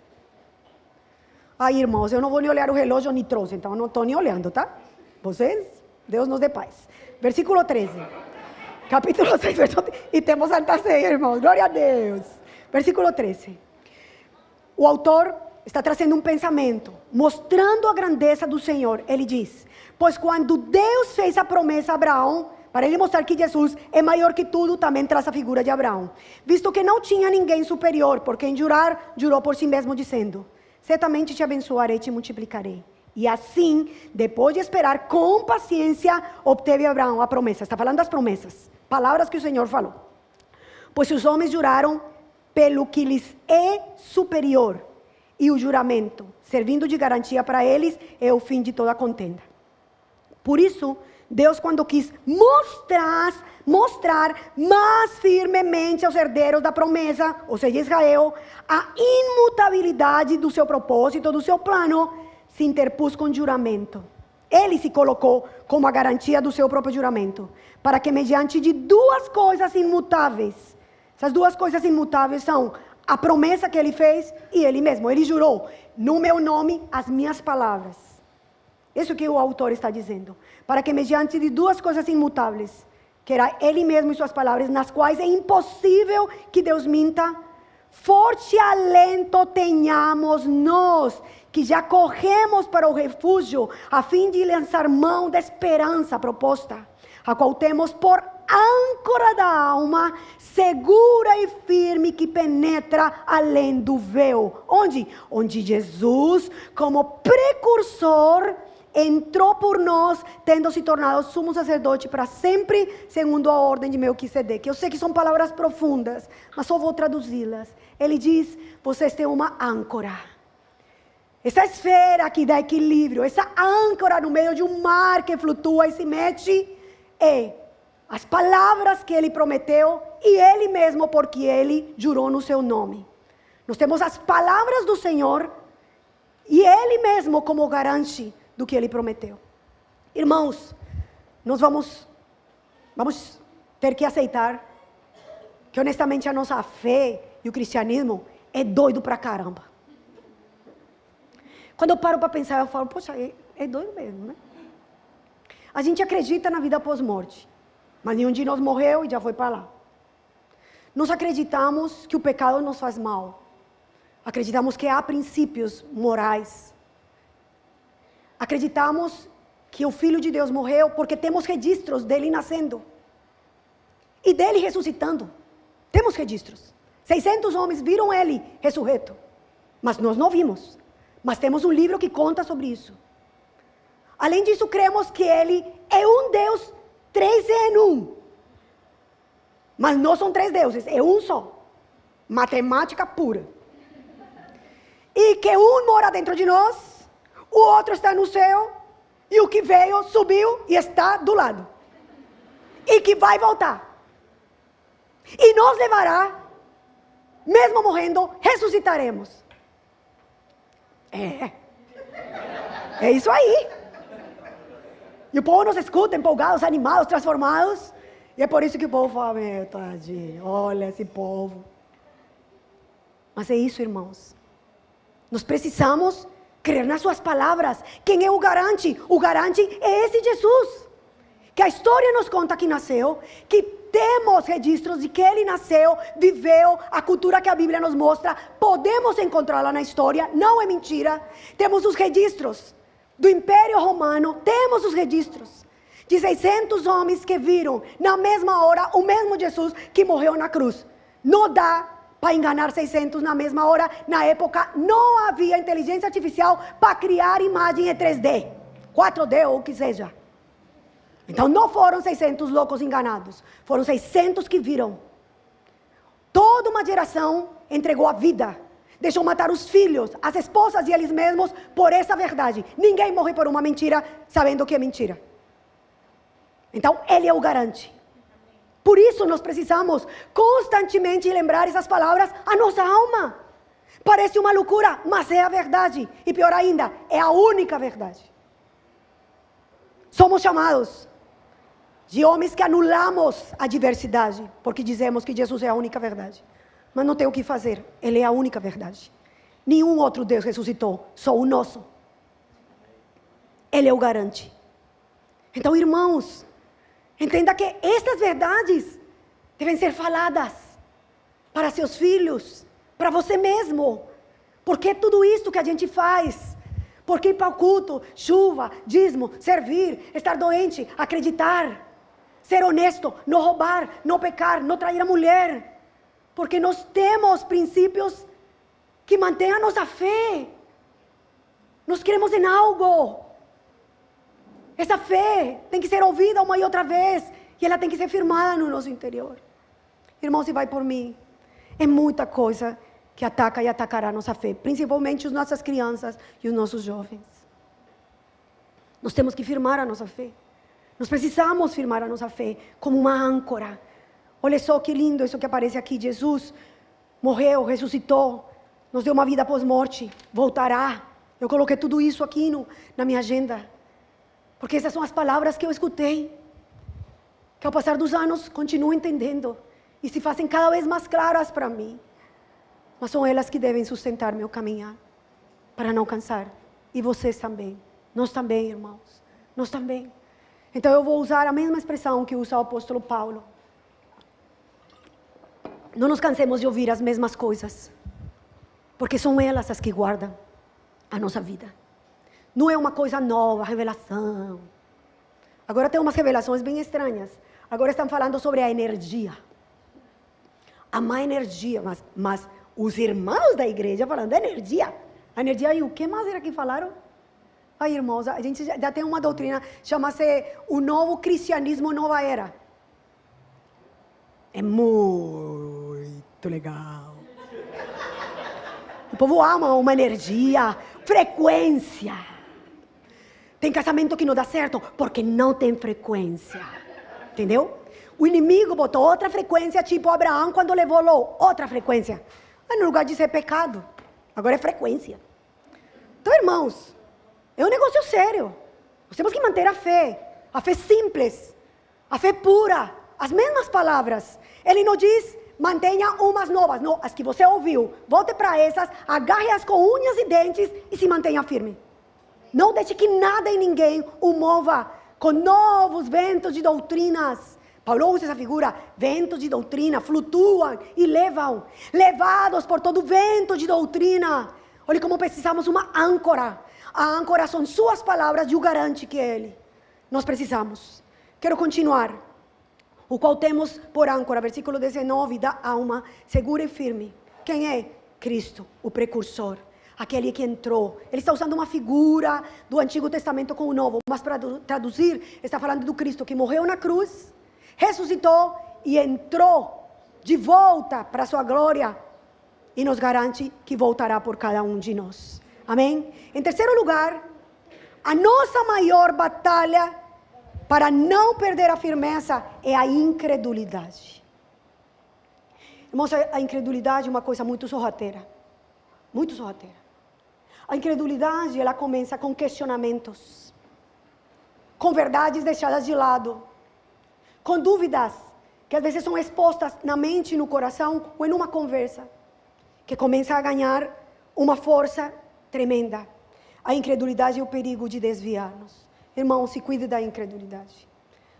Speaker 1: Ai, irmãos, eu não vou nem olhar o relógio, nem trouxe, então eu não estou nem olhando, tá? Vocês, Deus nos dê paz. Versículo 13. Capítulo 6, versículo 13. E temos Santa Ceia, irmãos. Glória a Deus. Versículo 13. O autor está trazendo um pensamento, mostrando a grandeza do Senhor. Ele diz, pois quando Deus fez a promessa a Abraão, para ele mostrar que Jesus é maior que tudo, também traz a figura de Abraão. Visto que não tinha ninguém superior por quem jurar, jurou por si mesmo dizendo, certamente te abençoarei e te multiplicarei. E assim, depois de esperar com paciência, obteve Abraão a promessa. Está falando das promessas, palavras que o Senhor falou. Pois os homens juraram pelo que lhes é superior, e o juramento, servindo de garantia para eles, é o fim de toda contenda. Por isso, Deus, quando quis mostrar mais firmemente aos herdeiros da promessa, ou seja, Israel, a imutabilidade do seu propósito, do seu plano, se interpôs com juramento. Ele se colocou como a garantia do seu próprio juramento, para que mediante de duas coisas imutáveis, essas duas coisas imutáveis são a promessa que ele fez e ele mesmo. Ele jurou, no meu nome, as minhas palavras. Isso que o autor está dizendo. Para que mediante de duas coisas imutáveis, que era ele mesmo e suas palavras, nas quais é impossível que Deus minta, forte alento tenhamos nós, que já corremos para o refúgio, a fim de lançar mão da esperança proposta, a qual temos por âncora da alma, segura e firme, que penetra além do véu. Onde? Onde Jesus, como precursor, entrou por nós, tendo se tornado sumo sacerdote para sempre, segundo a ordem de Melquisedeque. Eu sei que são palavras profundas, mas só vou traduzi-las. Ele diz, vocês têm uma âncora. Essa esfera que dá equilíbrio, essa âncora no meio de um mar que flutua e se mexe, é as palavras que ele prometeu e ele mesmo, porque ele jurou no seu nome. Nós temos as palavras do Senhor e ele mesmo como garante do que ele prometeu. Irmãos, nós vamos ter que aceitar que honestamente a nossa fé e o cristianismo é doido pra caramba. Quando eu paro para pensar, eu falo, poxa, é doido mesmo, né? A gente acredita na vida pós-morte, mas nenhum de nós morreu e já foi para lá. Nós acreditamos que o pecado nos faz mal. Acreditamos que há princípios morais. Acreditamos que o Filho de Deus morreu porque temos registros dele nascendo e dele ressuscitando. Temos registros. 600 homens viram ele ressurreto, mas nós não vimos. Mas temos um livro que conta sobre isso. Além disso, cremos que ele é um Deus, 3 em 1. Mas não são 3 deuses, é um só. Matemática pura. E que um mora dentro de nós, o outro está no céu, e o que veio, subiu e está do lado. E que vai voltar. E nos levará, mesmo morrendo, ressuscitaremos. É isso aí. E o povo nos escuta, empolgados, animados, transformados. E é por isso que o povo fala, meu tadinho, olha esse povo. Mas é isso, irmãos. Nós precisamos crer nas suas palavras. Quem é o garante? O garante é esse Jesus. Que a história nos conta que nasceu, que temos registros de que ele nasceu, viveu, a cultura que a Bíblia nos mostra, podemos encontrá-la na história, não é mentira. Temos os registros do Império Romano, temos os registros de 600 homens que viram na mesma hora o mesmo Jesus que morreu na cruz. Não dá para enganar 600 na mesma hora. Na época não havia inteligência artificial para criar imagem em 3D, 4D ou o que seja. Então não foram 600 loucos enganados, foram 600 que viram. Toda uma geração entregou a vida, deixou matar os filhos, as esposas e eles mesmos por essa verdade. Ninguém morre por uma mentira sabendo que é mentira. Então ele é o garante. Por isso nós precisamos constantemente lembrar essas palavras à nossa alma. Parece uma loucura, mas é a verdade. E pior ainda, é a única verdade. Somos chamados de homens que anulamos a diversidade, porque dizemos que Jesus é a única verdade. Mas não tem o que fazer, ele é a única verdade. Nenhum outro Deus ressuscitou, só o nosso. Ele é o garante. Então, irmãos, entenda que estas verdades devem ser faladas para seus filhos, para você mesmo. Porque tudo isso que a gente faz, porque ir para o culto, chuva, dízimo, servir, estar doente, acreditar, ser honesto, não roubar, não pecar, não trair a mulher. Porque nós temos princípios que mantêm a nossa fé. Nós queremos em algo. Essa fé tem que ser ouvida uma e outra vez. E ela tem que ser firmada no nosso interior. Irmãos, e vai por mim. É muita coisa que ataca e atacará a nossa fé. Principalmente as nossas crianças e os nossos jovens. Nós temos que firmar a nossa fé. Nós precisamos firmar a nossa fé como uma âncora. Olha só que lindo isso que aparece aqui. Jesus morreu, ressuscitou, nos deu uma vida pós-morte, voltará. Eu coloquei tudo isso aqui na minha agenda. Porque essas são as palavras que eu escutei. Que ao passar dos anos continuo entendendo. E se fazem cada vez mais claras para mim. Mas são elas que devem sustentar meu caminhar. Para não cansar. E vocês também. Nós também, irmãos. Nós também. Então eu vou usar a mesma expressão que usa o apóstolo Paulo. Não nos cansemos de ouvir as mesmas coisas. Porque são elas as que guardam a nossa vida. Não é uma coisa nova, revelação. Agora tem umas revelações bem estranhas. Agora estão falando sobre a energia. A má energia. Mas os irmãos da igreja falando da energia. A energia e o que mais era que falaram? Ai, irmãos, a gente já tem uma doutrina, chama-se o novo cristianismo nova era. É muito legal. O povo ama uma energia, frequência. Tem casamento que não dá certo porque não tem frequência. Entendeu? O inimigo botou outra frequência, tipo Abraão quando levou Ló, outra frequência. Mas no lugar de ser pecado, agora é frequência. Então, irmãos, é um negócio sério. Nós temos que manter a fé simples, a fé pura, as mesmas palavras. Ele não diz, mantenha umas novas, não, as que você ouviu, volte para essas, agarre-as com unhas e dentes e se mantenha firme. Não deixe que nada e ninguém o mova com novos ventos de doutrinas. Paulo usa essa figura, ventos de doutrina, flutuam e levam, levados por todo vento de doutrina. Olha como precisamos uma âncora. A âncora são suas palavras e o garante que é Ele. Nós precisamos. Quero continuar. O qual temos por âncora, versículo 19, da alma, segura e firme. Quem é? Cristo, o precursor. Aquele que entrou. Ele está usando uma figura do Antigo Testamento com o Novo. Mas para traduzir, está falando do Cristo que morreu na cruz, ressuscitou e entrou de volta para a sua glória. E nos garante que voltará por cada um de nós. Amém? Em terceiro lugar, a nossa maior batalha para não perder a firmeza é a incredulidade. Irmãos, a incredulidade é uma coisa muito sorrateira. Muito sorrateira. A incredulidade, ela começa com questionamentos. Com verdades deixadas de lado. Com dúvidas que às vezes são expostas na mente e no coração ou em uma conversa. que começa a ganhar uma força tremenda. A incredulidade e o perigo de desviar-nos. Irmão, se cuide da incredulidade.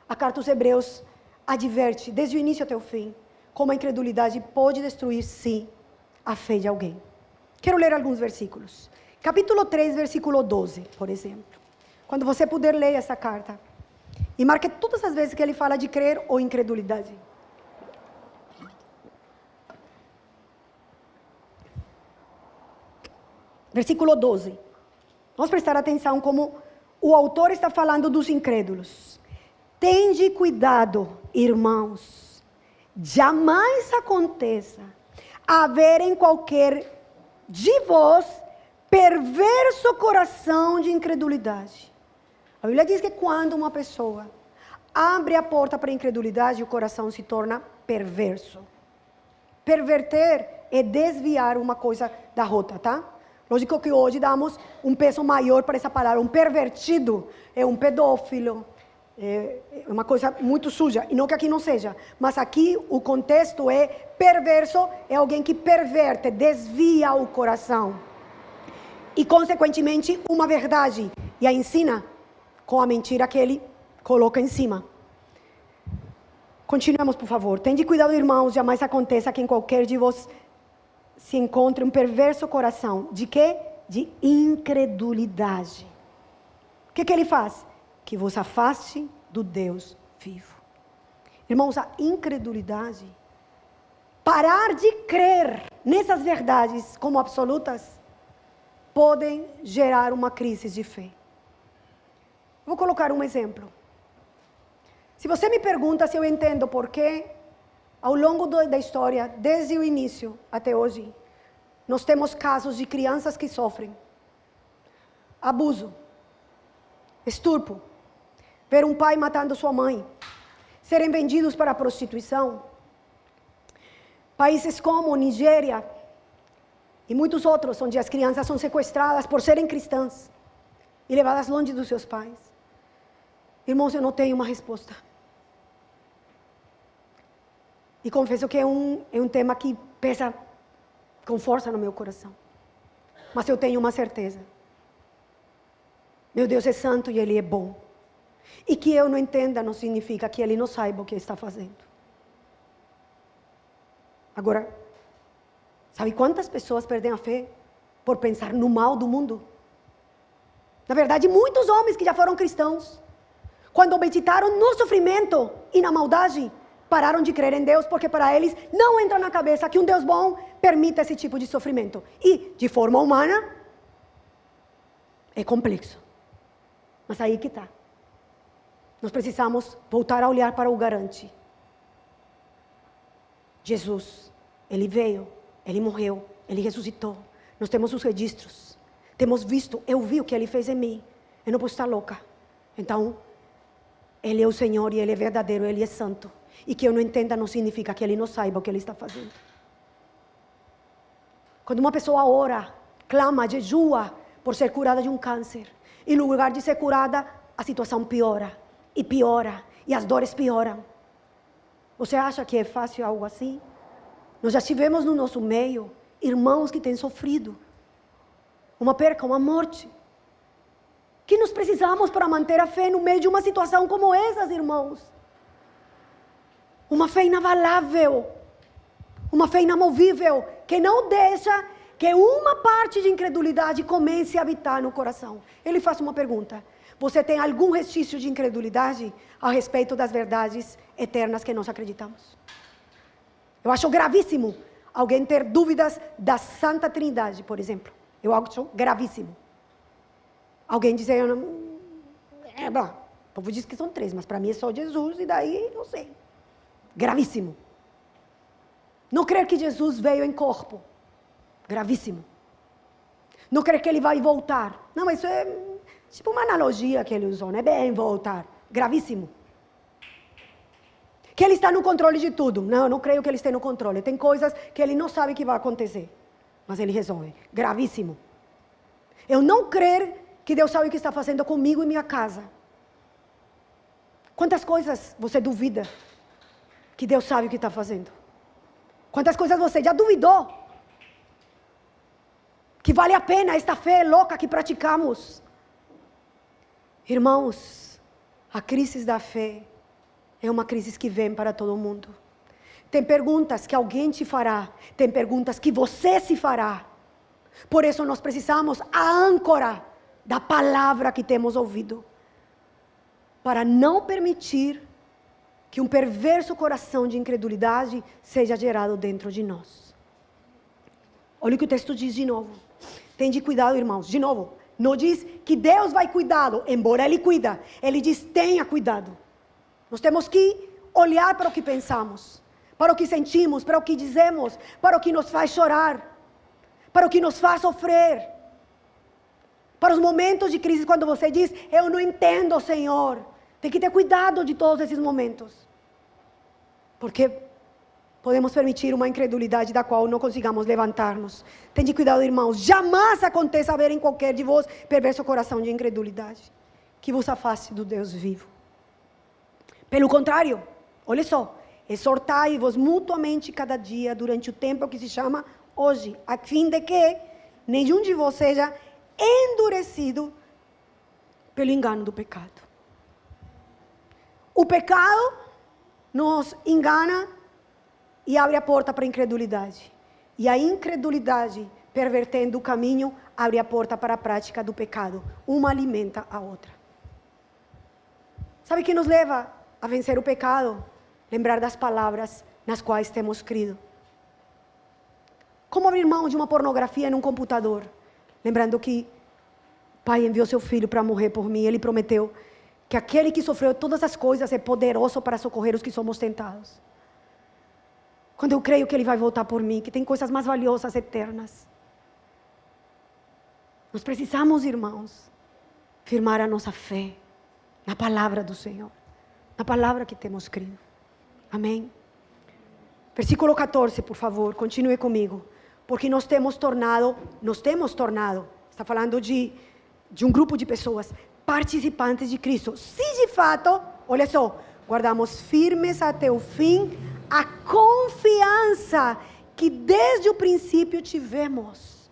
Speaker 1: A carta aos Hebreus adverte, desde o início até o fim, como a incredulidade pode destruir, sim, a fé de alguém. Quero ler alguns versículos. Capítulo 3, versículo 12, por exemplo. Quando você puder, ler essa carta. E marque todas as vezes que ele fala de crer ou incredulidade. Versículo 12. Vamos prestar atenção como o autor está falando dos incrédulos. Tende cuidado, irmãos. Jamais aconteça haver em qualquer de vós perverso coração de incredulidade. A Bíblia diz que quando uma pessoa abre a porta para a incredulidade, o coração se torna perverso. Perverter é desviar uma coisa da rota, tá? Lógico que hoje damos um peso maior para essa palavra. Um pervertido é um pedófilo, é uma coisa muito suja. E não que aqui não seja, mas aqui o contexto é perverso, é alguém que perverte, desvia o coração. E consequentemente uma verdade, e a ensina com a mentira que ele coloca em cima. Continuemos, por favor. Tende cuidado, irmãos, jamais aconteça que em qualquer de vós se encontre um perverso coração. De quê? De incredulidade. O que ele faz? Que vos afaste do Deus vivo. Irmãos, a incredulidade, parar de crer nessas verdades como absolutas, podem gerar uma crise de fé. Vou colocar um exemplo. Se você me pergunta se eu entendo por que, ao longo da história, desde o início até hoje, nós temos casos de crianças que sofrem abuso, estupro, ver um pai matando sua mãe, serem vendidos para a prostituição. Países como Nigéria e muitos outros, onde as crianças são sequestradas por serem cristãs e levadas longe dos seus pais. Irmãos, eu não tenho uma resposta. E confesso que é um tema que pesa com força no meu coração. Mas eu tenho uma certeza. Meu Deus é santo e Ele é bom. E que eu não entenda não significa que Ele não saiba o que está fazendo. Agora, sabe quantas pessoas perdem a fé por pensar no mal do mundo? Na verdade, muitos homens que já foram cristãos, quando meditaram no sofrimento e na maldade, pararam de crer em Deus, porque para eles não entra na cabeça que um Deus bom permita esse tipo de sofrimento. E, de forma humana, é complexo. Mas aí que está. Nós precisamos voltar a olhar para o garante. Jesus, Ele veio, Ele morreu, Ele ressuscitou. Nós temos os registros. Temos visto, eu vi o que Ele fez em mim. Eu não posso estar louca. Então, Ele é o Senhor e Ele é verdadeiro, Ele é santo. E que eu não entenda não significa que Ele não saiba o que Ele está fazendo. Quando uma pessoa ora, clama, jejua por ser curada de um câncer, em lugar de ser curada, a situação piora, e piora, e as dores pioram. Você acha que é fácil algo assim? Nós já tivemos no nosso meio irmãos que têm sofrido uma perca, uma morte. Que nós precisamos para manter a fé no meio de uma situação como essas, irmãos? Uma fé inabalável, uma fé inamovível, que não deixa que uma parte de incredulidade comece a habitar no coração. Ele faz uma pergunta: você tem algum restício de incredulidade a respeito das verdades eternas que nós acreditamos? Eu acho gravíssimo alguém ter dúvidas da Santa Trindade, por exemplo. Eu acho gravíssimo. Alguém dizer, bom, o povo diz que são 3, mas para mim é só Jesus e daí não sei. Gravíssimo. Não crer que Jesus veio em corpo. Gravíssimo. Não crer que Ele vai voltar. Não, mas isso é tipo uma analogia que ele usou, não é bem voltar. Gravíssimo. Que Ele está no controle de tudo. Não, eu não creio que Ele esteja no controle. Tem coisas que Ele não sabe que vai acontecer. Mas Ele resolve. Gravíssimo. Eu não crer que Deus sabe o que está fazendo comigo e minha casa. Quantas coisas você duvida que Deus sabe o que está fazendo? Quantas coisas você já duvidou Se vale a pena esta fé louca que praticamos. Irmãos, a crise da fé é uma crise que vem para todo mundo. Tem perguntas que alguém te fará, tem perguntas que você se fará. Por isso nós precisamos a âncora da palavra que temos ouvido, para não permitir que um perverso coração de incredulidade seja gerado dentro de nós. Olha o que o texto diz de novo. Tende cuidado, irmãos. De novo, não diz que Deus vai cuidá-lo, embora Ele cuida. Ele diz, tenha cuidado. Nós temos que olhar para o que pensamos, para o que sentimos, para o que dizemos, para o que nos faz chorar, para o que nos faz sofrer. Para os momentos de crise, quando você diz, eu não entendo, Senhor. Tem que ter cuidado de todos esses momentos. Porque podemos permitir uma incredulidade da qual não consigamos levantar-nos. Tende cuidado, irmãos. Jamais aconteça haver em qualquer de vós perverso coração de incredulidade, que vos afaste do Deus vivo. Pelo contrário, olha só, exortai-vos mutuamente cada dia durante o tempo que se chama hoje, a fim de que nenhum de vós seja endurecido pelo engano do pecado. O pecado nos engana e abre a porta para a incredulidade. E a incredulidade, pervertendo o caminho, abre a porta para a prática do pecado. Uma alimenta a outra. Sabe o que nos leva a vencer o pecado? Lembrar das palavras nas quais temos crido. Como abrir mão de uma pornografia em um computador? Lembrando que o Pai enviou seu Filho para morrer por mim. Ele prometeu que aquele que sofreu todas as coisas é poderoso para socorrer os que somos tentados. Quando eu creio que Ele vai voltar por mim, que tem coisas mais valiosas, eternas. Nós precisamos, irmãos, firmar a nossa fé na palavra do Senhor, na palavra que temos crido. Amém? Versículo 14, por favor, continue comigo. Porque nós temos tornado, está falando de um grupo de pessoas, participantes de Cristo. Se de fato, olha só, guardamos firmes até o fim a confiança que desde o princípio tivemos.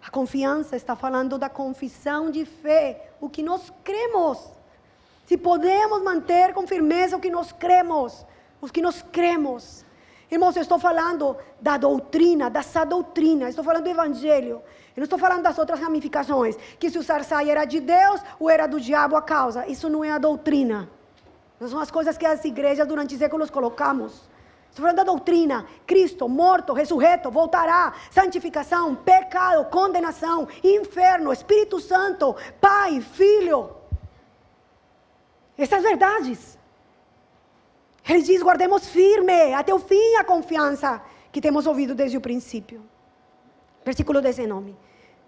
Speaker 1: A confiança está falando da confissão de fé, o que nós cremos. Se podemos manter com firmeza o que nós cremos, os que nós cremos. Irmãos, eu estou falando da doutrina, da sã doutrina, estou falando do Evangelho. Eu não estou falando das outras ramificações, que se o sarçai era de Deus ou era do diabo a causa. Isso não é a doutrina. Não são as coisas que as igrejas durante séculos colocamos. Estou falando da doutrina. Cristo, morto, ressurreto, voltará. Santificação, pecado, condenação, inferno, Espírito Santo, Pai, Filho. Essas verdades. Ele diz, guardemos firme, até o fim a confiança que temos ouvido desde o princípio. Versículo 19.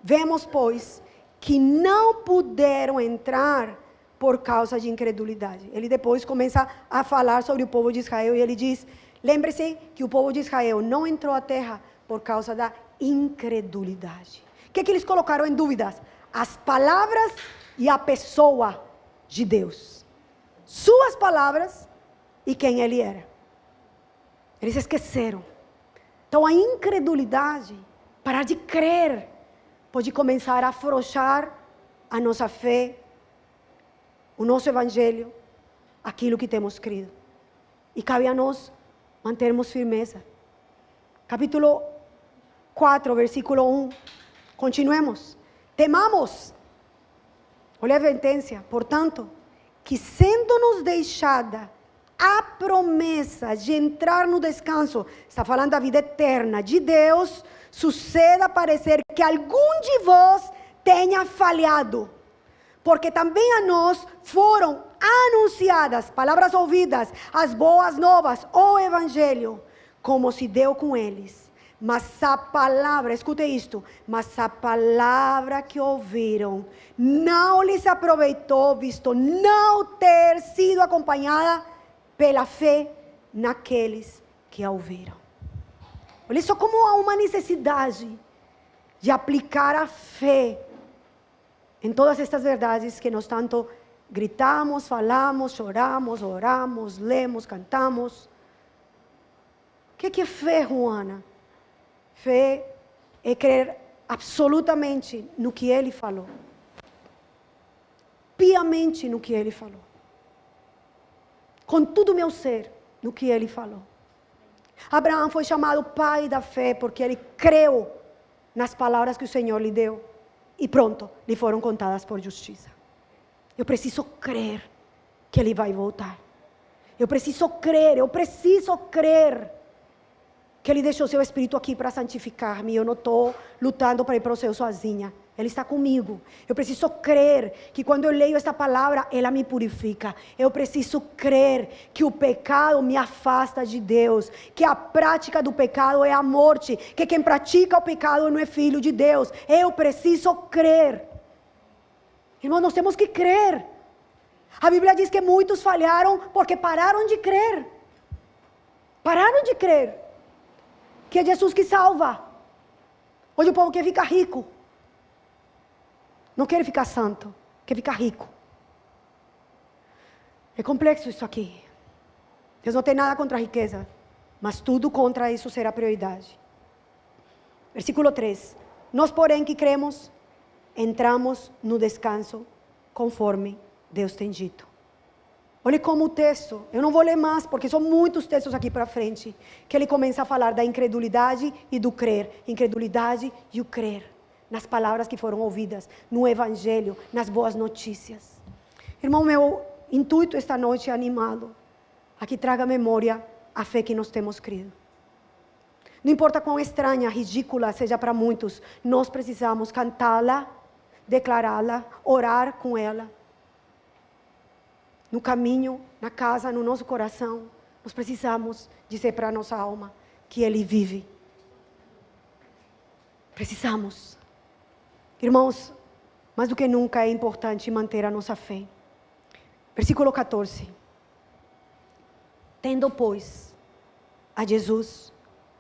Speaker 1: Vemos, pois, que não puderam entrar por causa de incredulidade. Ele depois começa a falar sobre o povo de Israel e ele diz, lembre-se que o povo de Israel não entrou à terra por causa da incredulidade. O que eles colocaram em dúvidas? As palavras e a pessoa de Deus. Suas palavras e quem Ele era. Eles esqueceram. Então a incredulidade, parar de crer, pode começar a afrouxar a nossa fé, o nosso Evangelho, aquilo que temos crido. E cabe a nós mantermos firmeza. Capítulo 4, versículo 1. Continuemos. Temamos. Olha a advertência. Portanto, que sendo-nos deixada a promessa de entrar no descanso, está falando da vida eterna de Deus, suceda parecer que algum de vós tenha falhado, porque também a nós foram anunciadas, palavras ouvidas, as boas novas, o Evangelho, como se deu com eles. Mas a palavra, escute isto, mas a palavra que ouviram não lhes aproveitou, visto não ter sido acompanhada pela fé naqueles que a ouviram. Olha só como há uma necessidade de aplicar a fé em todas estas verdades que nós tanto gritamos, falamos, choramos, oramos, lemos, cantamos. O que é fé, Juana? Fé é crer absolutamente no que Ele falou. Piamente no que Ele falou. Com todo o meu ser, no que Ele falou. Abraão foi chamado pai da fé, porque ele creu nas palavras que o Senhor lhe deu. E pronto, lhe foram contadas por justiça. Eu preciso crer que Ele vai voltar. Eu preciso crer que Ele deixou seu Espírito aqui para santificar-me. Eu não estou lutando para ir para o céu sozinha. Ele está comigo. Eu preciso crer que quando eu leio esta palavra, ela me purifica. Eu preciso crer que o pecado me afasta de Deus. Que a prática do pecado é a morte. Que quem pratica o pecado não é filho de Deus. Eu preciso crer. Irmão, nós temos que crer. A Bíblia diz que muitos falharam porque pararam de crer. Pararam de crer. Que é Jesus que salva. Hoje o povo quer ficar rico. Não quer ficar santo, quer ficar rico. É complexo isso aqui. Deus não tem nada contra a riqueza, mas tudo contra isso será prioridade. Versículo 3. Nós, porém, que cremos, entramos no descanso, conforme Deus tem dito. Olhe como o texto, eu não vou ler mais, porque são muitos textos aqui para frente, que ele começa a falar da incredulidade e do crer. Incredulidade e o crer. Nas palavras que foram ouvidas, no Evangelho, nas boas notícias. Irmão, meu intuito esta noite é animado, a que traga à memória a fé que nós temos crido. Não importa quão estranha, ridícula seja para muitos, nós precisamos cantá-la, declará-la, orar com ela. No caminho, na casa, no nosso coração, nós precisamos dizer para a nossa alma que Ele vive. Precisamos. Irmãos, mais do que nunca é importante manter a nossa fé. Versículo 14. Tendo, pois, a Jesus,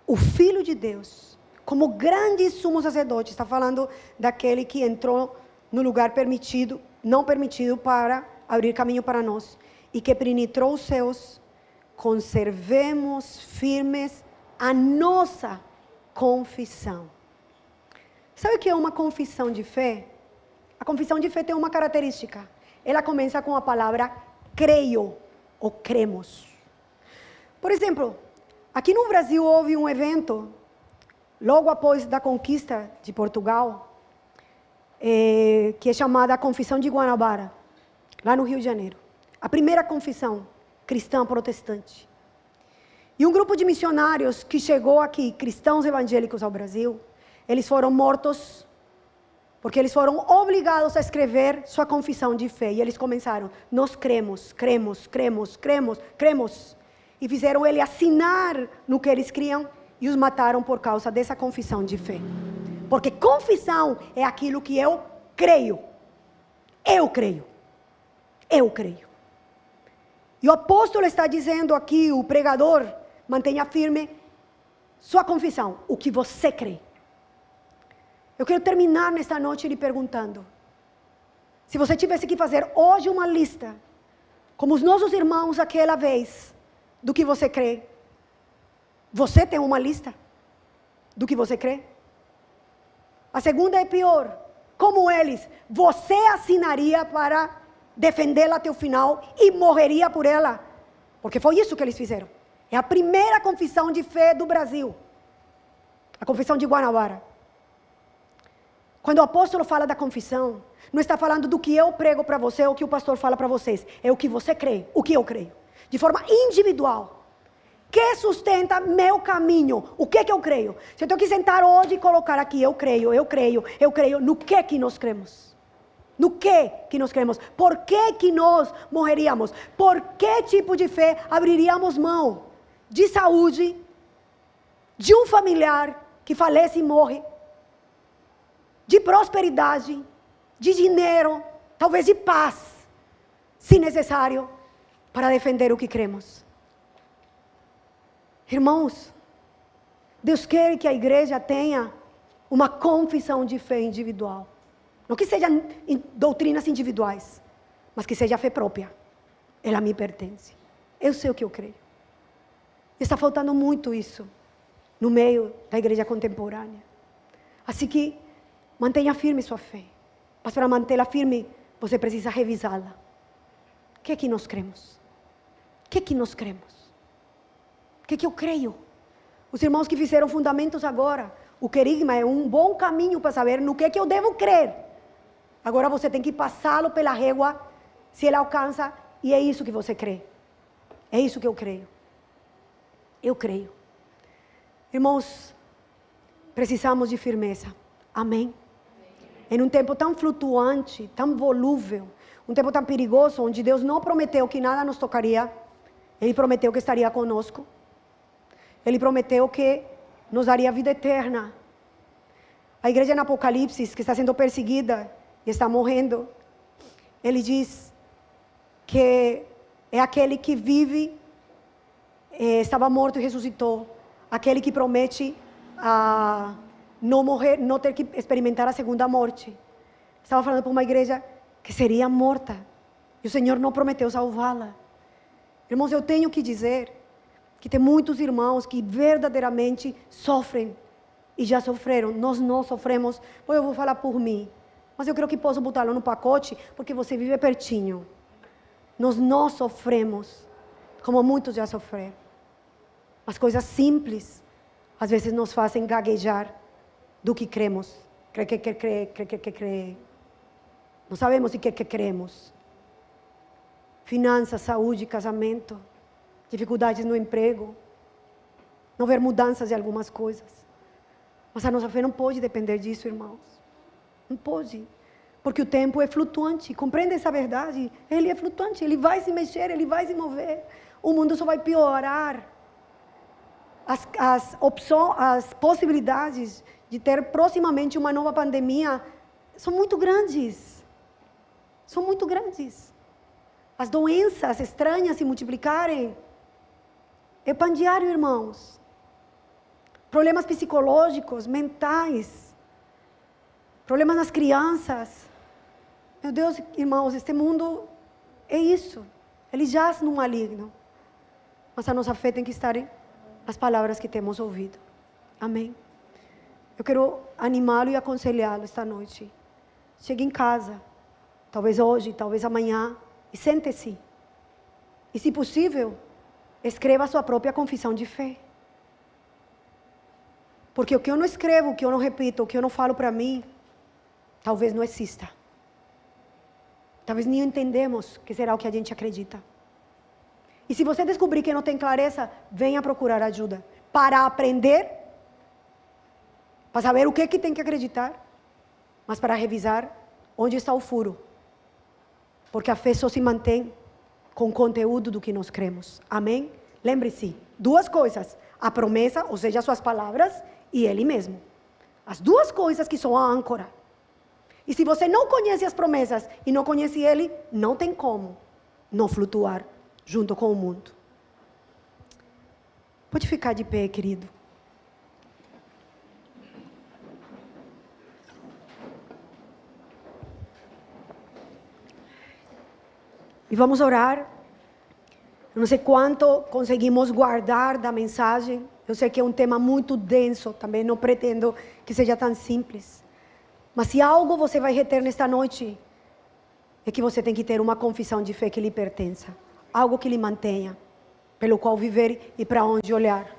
Speaker 1: o Filho de Deus, como grande sumo sacerdote, está falando daquele que entrou no lugar permitido, não permitido, para abrir caminho para nós, e que penetrou os céus, conservemos firmes a nossa confissão. Sabe o que é uma confissão de fé? A confissão de fé tem uma característica. Ela começa com a palavra creio ou cremos. Por exemplo, aqui no Brasil houve um evento, logo após da conquista de Portugal, que é chamada Confissão de Guanabara, lá no Rio de Janeiro. A primeira confissão cristã protestante. E um grupo de missionários que chegou aqui, cristãos evangélicos ao Brasil, eles foram mortos, porque eles foram obrigados a escrever sua confissão de fé. E eles começaram, nós cremos. E fizeram ele assinar no que eles criam e os mataram por causa dessa confissão de fé. Porque confissão é aquilo que eu creio. Eu creio. E o apóstolo está dizendo aqui, o pregador, mantenha firme sua confissão, o que você crê. Eu quero terminar nesta noite lhe perguntando, se você tivesse que fazer hoje uma lista, como os nossos irmãos aquela vez, do que você crê, você tem uma lista do que você crê? A segunda é pior, como eles, você assinaria para defendê-la até o final e morreria por ela, porque foi isso que eles fizeram. É a primeira confissão de fé do Brasil, a confissão de Guanabara. Quando o apóstolo fala da confissão, não está falando do que eu prego para você ou que o pastor fala para vocês. É o que você crê, o que eu creio. De forma individual. Que sustenta meu caminho. O que eu creio? Se eu tenho que sentar hoje e colocar aqui, eu creio. No que nós cremos? No que nós cremos? Por que nós morreríamos? Por que tipo de fé abriríamos mão? De saúde, de um familiar que falece e morre, de prosperidade, de dinheiro, talvez de paz, se necessário, para defender o que cremos. Irmãos, Deus quer que a igreja tenha uma confissão de fé individual. Não que sejam doutrinas individuais, mas que seja fé própria. Ela me pertence. Eu sei o que eu creio. Está faltando muito isso no meio da igreja contemporânea. Assim que Mantenha firme sua fé. Mas para mantê-la firme, você precisa revisá-la. O que é que nós cremos? O que é que nós cremos? O que é que eu creio? Os irmãos que fizeram fundamentos agora, o querigma é um bom caminho para saber no que é que eu devo crer. Agora você tem que passá-lo pela régua, se ele alcança, e é isso que você crê. É isso que eu creio. Eu creio. Irmãos, precisamos de firmeza. Amém? Em um tempo tão flutuante, tão volúvel, um tempo tão perigoso, onde Deus não prometeu que nada nos tocaria, Ele prometeu que estaria conosco. Ele prometeu que nos daria vida eterna. A igreja em Apocalipse, que está sendo perseguida e está morrendo, ele diz que é aquele que vive, estava morto e ressuscitou, aquele que promete não morrer, não ter que experimentar a segunda morte. Estava falando para uma igreja que seria morta, e o Senhor não prometeu salvá-la. Irmãos, eu tenho que dizer que tem muitos irmãos que verdadeiramente sofrem, e já sofreram. Nós não sofremos, eu vou falar por mim, mas eu creio que posso botá-lo no pacote, porque você vive pertinho. Nós não sofremos, como muitos já sofreram. As coisas simples, às vezes nos fazem gaguejar do que cremos. Não sabemos o que cremos. Finanças, saúde, casamento, dificuldades no emprego, não ver mudanças de algumas coisas. Mas a nossa fé não pode depender disso, irmãos. Não pode. Porque o tempo é flutuante. Compreende essa verdade? Ele é flutuante, ele vai se mexer, ele vai se mover. O mundo só vai piorar. As possibilidades de ter proximamente uma nova pandemia são muito grandes. São muito grandes. As doenças estranhas se multiplicarem. É pão diário, irmãos. Problemas psicológicos, mentais. Problemas nas crianças. Meu Deus, irmãos, este mundo é isso. Ele jaz no maligno. Mas a nossa fé tem que estar nas palavras que temos ouvido. Amém? Eu quero animá-lo e aconselhá-lo esta noite. Chegue em casa, talvez hoje, talvez amanhã, e sente-se. E, se possível, escreva a sua própria confissão de fé. Porque o que eu não escrevo, o que eu não repito, o que eu não falo para mim, talvez não exista. Talvez nem entendemos que será o que a gente acredita. E se você descobrir que não tem clareza, venha procurar ajuda. Para aprender, para saber o que tem que acreditar, mas para revisar onde está o furo. Porque a fé só se mantém com o conteúdo do que nós cremos. Amém? Lembre-se, duas coisas. A promessa, ou seja, as suas palavras, e Ele mesmo. As duas coisas que são a âncora. E se você não conhece as promessas e não conhece Ele, não tem como não flutuar junto com o mundo. Pode ficar de pé, querido. E vamos orar. Eu não sei quanto conseguimos guardar da mensagem. Eu sei que é um tema muito denso, também não pretendo que seja tão simples. Mas se algo você vai reter nesta noite, é que você tem que ter uma confissão de fé que lhe pertença. Algo que lhe mantenha, pelo qual viver e para onde olhar.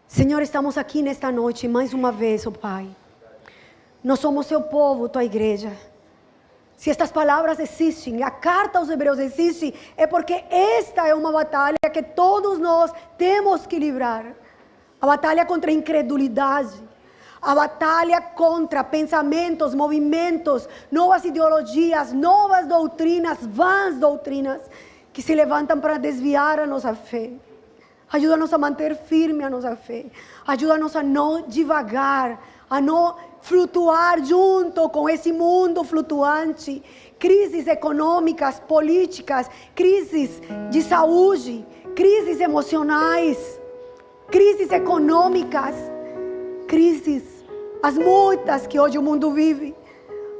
Speaker 1: Senhor, estamos aqui nesta noite mais uma vez, ó Pai. Nós somos seu povo, tua igreja. Se estas palavras existem, a carta aos Hebreus existe, é porque esta é uma batalha que todos nós temos que livrar. A batalha contra a incredulidade, a batalha contra pensamentos, movimentos, novas ideologias, novas doutrinas, vãs doutrinas, que se levantam para desviar a nossa fé. Ajuda-nos a manter firme a nossa fé. Ajuda-nos a não divagar, a não flutuar junto com esse mundo flutuante. Crises econômicas, políticas, crises de saúde, crises emocionais, crises econômicas, crises, as muitas que hoje o mundo vive.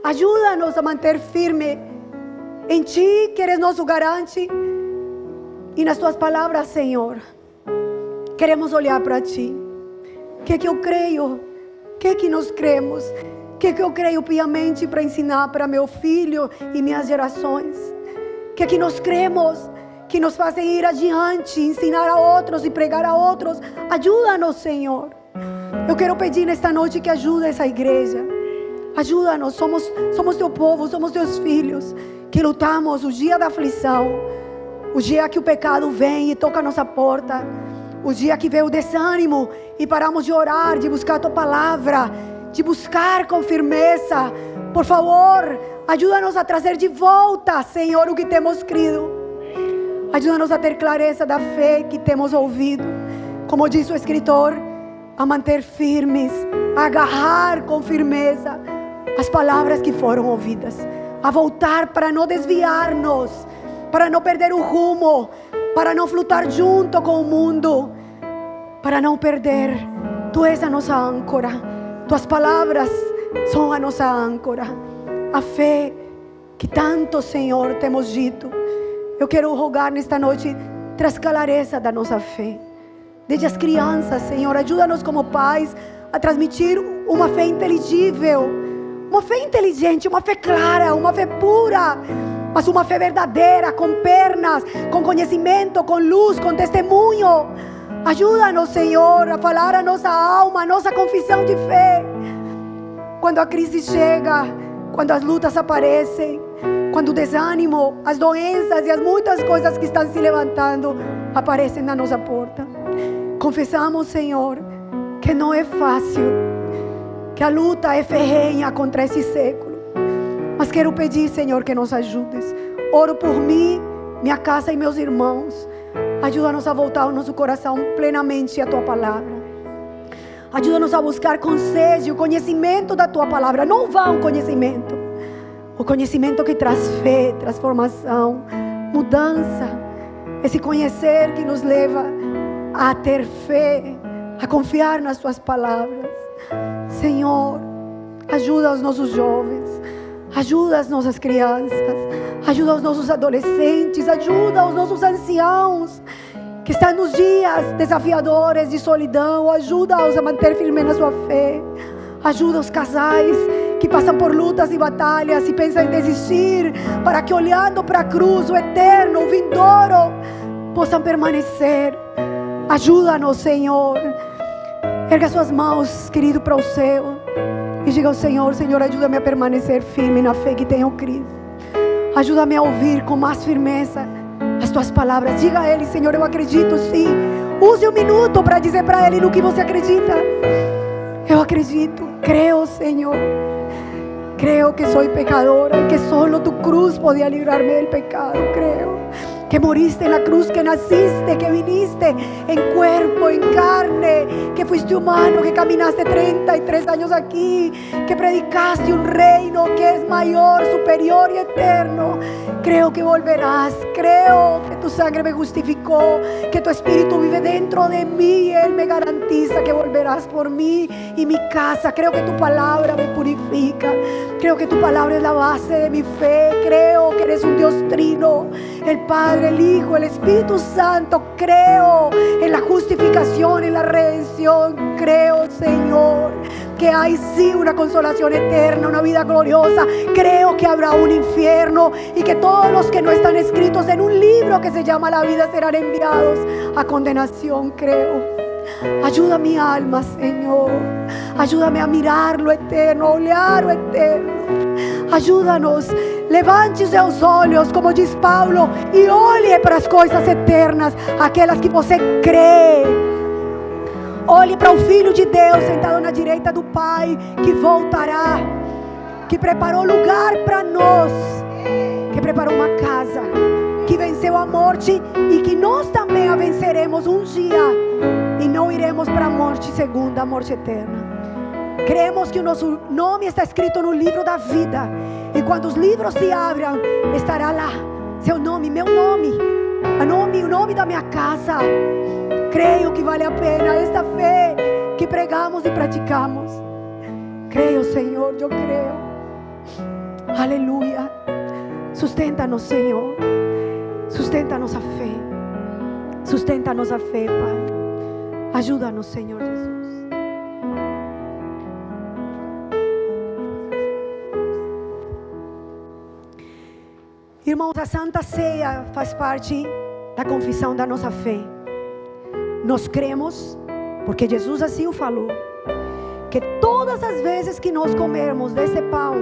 Speaker 1: Ajuda-nos a manter firme em Ti, que eres nosso garante, e nas Tuas palavras, Senhor. Queremos olhar para Ti. O que é que eu creio? que nós cremos? Que eu creio piamente para ensinar para meu filho e minhas gerações? Que nós cremos que nos fazem ir adiante, ensinar a outros e pregar a outros? Ajuda-nos, Senhor. Eu quero pedir nesta noite que ajude essa igreja. Ajuda-nos, somos teu povo, somos teus filhos, que lutamos o dia da aflição, o dia que o pecado vem e toca a nossa porta, o dia que vem o desânimo e paramos de orar, de buscar a tua palavra, de buscar com firmeza. Por favor, ajuda-nos a trazer de volta, Senhor, o que temos crido. Ajuda-nos a ter clareza da fé que temos ouvido. Como diz o escritor, a manter firmes, a agarrar com firmeza as palavras que foram ouvidas, a voltar para não desviar-nos, para não perder o rumo, para não flutuar junto com o mundo, para não perder. Tu és a nossa âncora. Tuas palavras são a nossa âncora. A fé que tanto, Senhor, temos dito. Eu quero rogar nesta noite, traz clareza da nossa fé. Desde as crianças, Senhor, ajuda-nos como pais a transmitir uma fé inteligível, uma fé inteligente, uma fé clara, uma fé pura, mas uma fé verdadeira, com pernas, com conhecimento, com luz, com testemunho. Ajuda-nos, Senhor, a falar a nossa alma, a nossa confissão de fé. Quando a crise chega, quando as lutas aparecem, quando o desânimo, as doenças e as muitas coisas que estão se levantando aparecem na nossa porta. Confessamos, Senhor, que não é fácil, que a luta é ferrenha contra esse século. Mas quero pedir, Senhor, que nos ajudes. Oro por mim, minha casa e meus irmãos. Ajuda-nos a voltar o nosso coração plenamente à Tua Palavra. Ajuda-nos a buscar com sede o conhecimento da Tua Palavra. Não vão conhecimento. O conhecimento que traz fé, transformação, mudança. Esse conhecer que nos leva a ter fé, a confiar nas Tuas palavras. Senhor, ajuda os nossos jovens. Ajuda as nossas crianças, ajuda os nossos adolescentes, ajuda os nossos anciãos que estão nos dias desafiadores de solidão. Ajuda-os a manter firme na sua fé. Ajuda os casais que passam por lutas e batalhas e pensam em desistir, para que olhando para a cruz, o eterno, o vindouro, possam permanecer. Ajuda-nos, Senhor. Erga suas mãos, querido, para o céu. E diga ao Senhor: Senhor, ajuda-me a permanecer firme na fé que tenho crido. Ajuda-me a ouvir com mais firmeza as Tuas palavras. Diga a Ele: Senhor, eu acredito sim. Use um minuto para dizer para Ele no que você acredita. Eu acredito, creio, Senhor. Creo que soy pecadora y que solo tu cruz podía librarme del pecado. Creo que moriste en la cruz, que naciste, que viniste en cuerpo, en carne, que fuiste humano, que caminaste 33 años aquí, que predicaste un reino que es mayor, superior y eterno. Creo que volverás, creo que tu sangre me justificó, que tu espíritu vive dentro de mí y Él me garantiza que volverás por mí y mi casa. Creo que tu palabra me purifica, creo que tu palabra es la base de mi fe, creo que eres un Dios trino, el Padre, el Hijo, el Espíritu Santo. Creo en la justificación, en la redención. Creo, Señor, que hay sí una consolación eterna, una vida gloriosa. Creo que habrá un infierno y que todos los que no están escritos en un libro que se llama la vida serán enviados a condenación. Creo. Ayuda a mi alma, Señor. Ayúdame a mirar lo eterno, a olhar lo eterno. Ayúdanos. Levante os seus olhos, como diz Paulo, e olhe para as coisas eternas, aquelas que você crê. Olhe para o Filho de Deus sentado na direita do Pai, que voltará, que preparou lugar para nós, que preparou uma casa, que venceu a morte e que nós também a venceremos um dia e não iremos para a morte segunda, a morte eterna. Cremos que o nosso nome está escrito no livro da vida. E quando os livros se abram, estará lá seu nome, meu nome, o nome da minha casa. Creio que vale a pena esta fé que pregamos e praticamos. Creio, Senhor, eu creio. Aleluia. Sustenta-nos, Senhor. Sustenta-nos a fé. Sustenta-nos a fé, Pai. Ajuda-nos, Senhor Jesus. Irmãos, a Santa Ceia faz parte da confissão da nossa fé. Nós cremos, porque Jesus assim o falou, que todas as vezes que nós comermos desse pão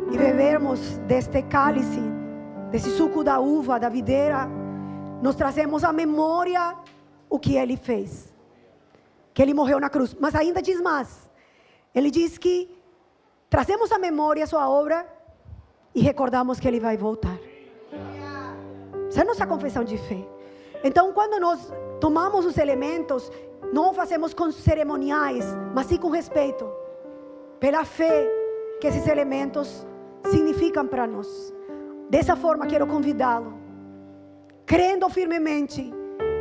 Speaker 1: e bebermos deste cálice, desse suco da uva, da videira, nós trazemos à memória o que Ele fez, que Ele morreu na cruz. Mas ainda diz mais, Ele diz que trazemos à memória a sua obra e recordamos que Ele vai voltar. Essa é a nossa confissão de fé. Então, quando nós tomamos os elementos, não o fazemos com cerimoniais, mas sim com respeito, pela fé que esses elementos significam para nós. Dessa forma, quero convidá-lo, crendo firmemente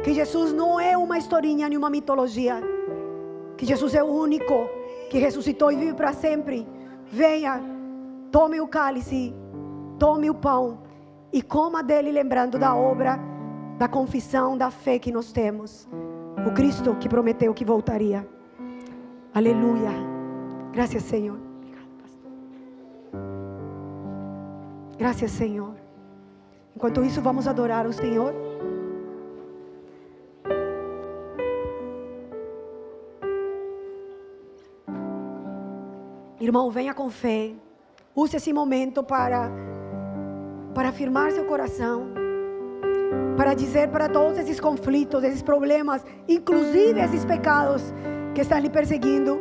Speaker 1: que Jesus não é uma historinha nem uma mitologia, que Jesus é o único que ressuscitou e vive para sempre. Venha, tome o cálice, tome o pão e coma dele, lembrando da obra, da confissão, da fé que nós temos. O Cristo que prometeu que voltaria. Aleluia. Graças, Senhor. Graças, Senhor. Enquanto isso, vamos adorar o Senhor. Irmão, venha com fé. Use esse momento para afirmar seu coração, para dizer para todos esses conflitos, esses problemas, inclusive esses pecados que estão lhe perseguindo,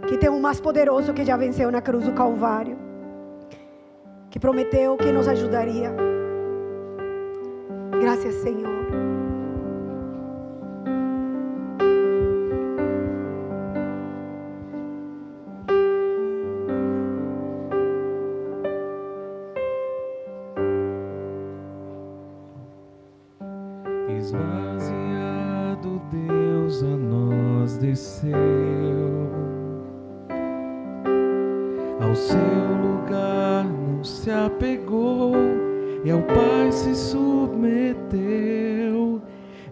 Speaker 1: que tem um mais poderoso que já venceu na cruz do Calvário, que prometeu que nos ajudaria. Graças, Senhor.
Speaker 2: Esvaziado, Deus a nós desceu, ao seu lugar não se apegou e ao Pai se submeteu.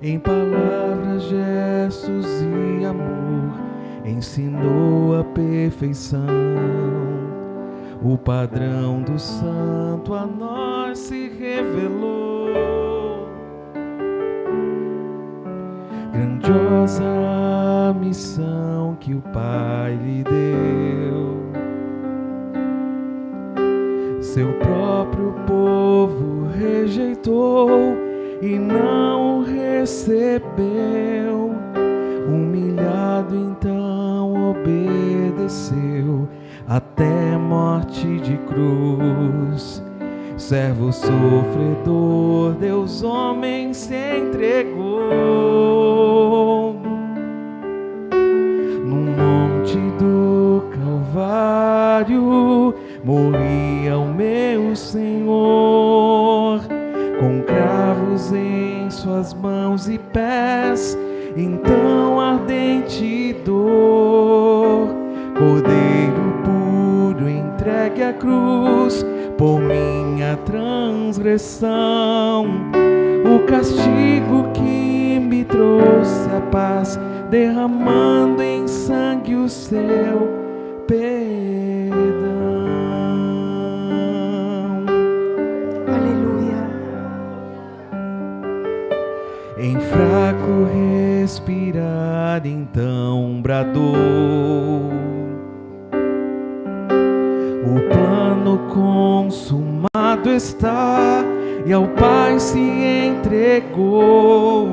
Speaker 2: Em palavras, gestos e amor ensinou a perfeição. O padrão do santo a nós se revelou. Grandiosa a missão que o Pai lhe deu. Seu próprio povo rejeitou e não o recebeu. Humilhado então obedeceu até morte de cruz. Servo sofredor, Deus homem se entregou. No monte do Calvário morria o meu Senhor, com cravos em suas mãos e pés, em tão ardente dor. Cordeiro puro entregue à cruz por minha transgressão, o castigo que me trouxe a paz, derramando em sangue o seu perdão.
Speaker 1: Aleluia.
Speaker 2: Em fraco respirar então bradou. O plano consumado está e ao Pai se entregou.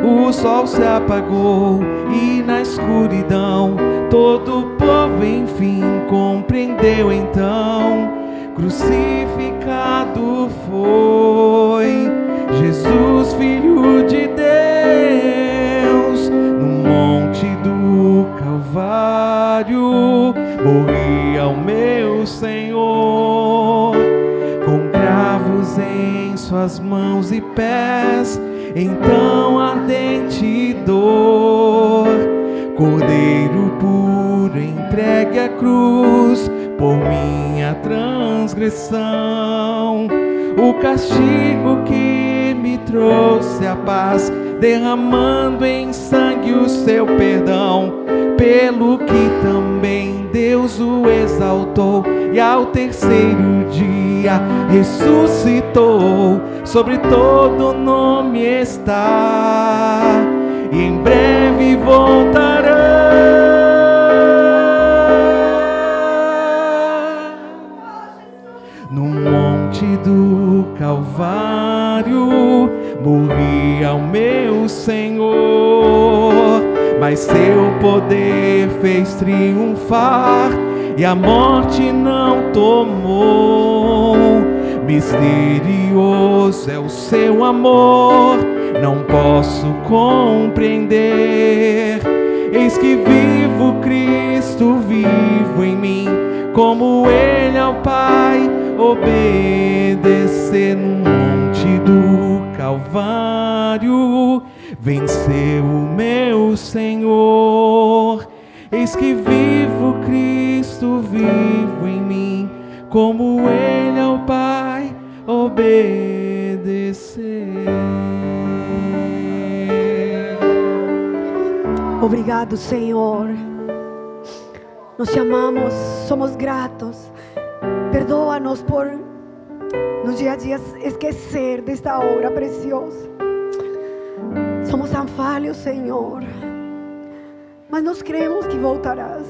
Speaker 2: O sol se apagou e na escuridão todo o povo enfim compreendeu. Então crucificado foi Jesus, Filho de Deus. No monte do Calvário morria o meu Senhor, com cravos em suas mãos e pés, em tão ardente dor. Cordeiro puro entregue à cruz por minha transgressão, o castigo que me trouxe a paz, derramando em sangue o seu perdão. Pelo que também Deus o exaltou e ao terceiro dia ressuscitou. Sobre todo nome está, e em breve voltará. No monte do Calvário morria o meu Senhor, mas seu poder fez triunfar e a morte não tomou. Misterioso é o seu amor, não posso compreender. Eis que vivo Cristo vivo em mim, como Ele ao Pai obedecer. No monte do Calvário venceu o meu Senhor. Eis que vivo Cristo vivo em mim, como Ele ao Pai obedecer.
Speaker 1: Obrigado, Senhor. Nós te amamos, somos gratos. Perdoa-nos por nos dia a dia esquecer desta hora preciosa. Somos tão falhos, Senhor, mas nós cremos que voltarás,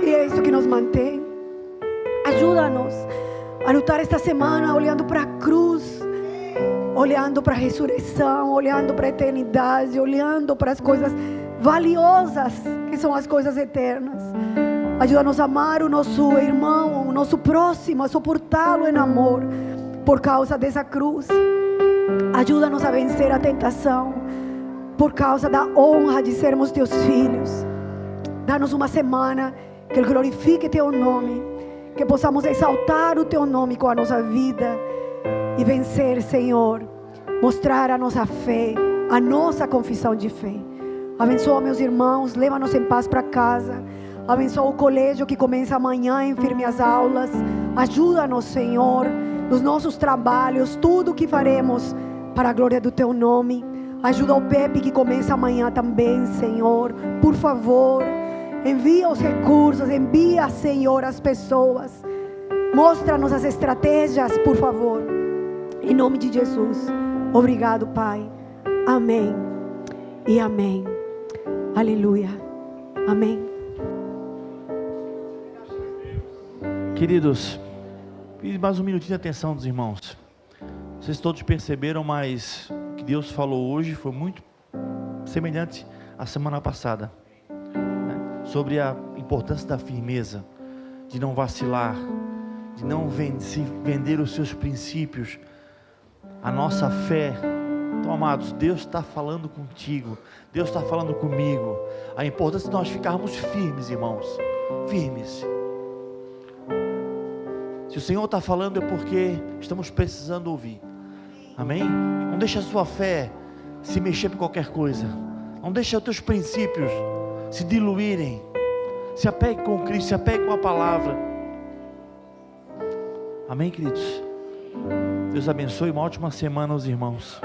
Speaker 1: e é isso que nos mantém. Ajuda-nos a lutar esta semana olhando para a cruz, olhando para a ressurreição, olhando para a eternidade, olhando para as coisas valiosas que são as coisas eternas. Ajuda-nos a amar o nosso irmão, o nosso próximo, a suportá-lo em amor por causa dessa cruz. Ajuda-nos a vencer a tentação por causa da honra de sermos teus filhos. Dá-nos uma semana que Ele glorifique teu nome, que possamos exaltar o teu nome com a nossa vida e vencer, Senhor, mostrar a nossa fé, a nossa confissão de fé. Abençoa meus irmãos, leva-nos em paz para casa. Abençoa o colégio que começa amanhã em firme as aulas. Ajuda-nos, Senhor, nos nossos trabalhos, tudo que faremos para a glória do teu nome. Ajuda o Pepe que começa amanhã também, Senhor. Por favor, envia os recursos, envia, Senhor, as pessoas. Mostra-nos as estratégias, por favor. Em nome de Jesus. Obrigado, Pai. Amém e amém. Aleluia. Amém.
Speaker 3: Queridos, pedi mais um minutinho de atenção dos irmãos. Vocês todos perceberam, mas o que Deus falou hoje foi muito semelhante à semana passada, né? Sobre a importância da firmeza, de não vacilar, de não vender os seus princípios, a nossa fé. Então, amados, Deus está falando contigo, Deus está falando comigo. A importância de nós ficarmos firmes, irmãos, firmes. Se o Senhor está falando é porque estamos precisando ouvir. Amém? Não deixe a sua fé se mexer por qualquer coisa. Não deixe os teus princípios se diluírem. Se apegue com Cristo, se apegue com a palavra. Amém, queridos? Deus abençoe, uma ótima semana aos irmãos.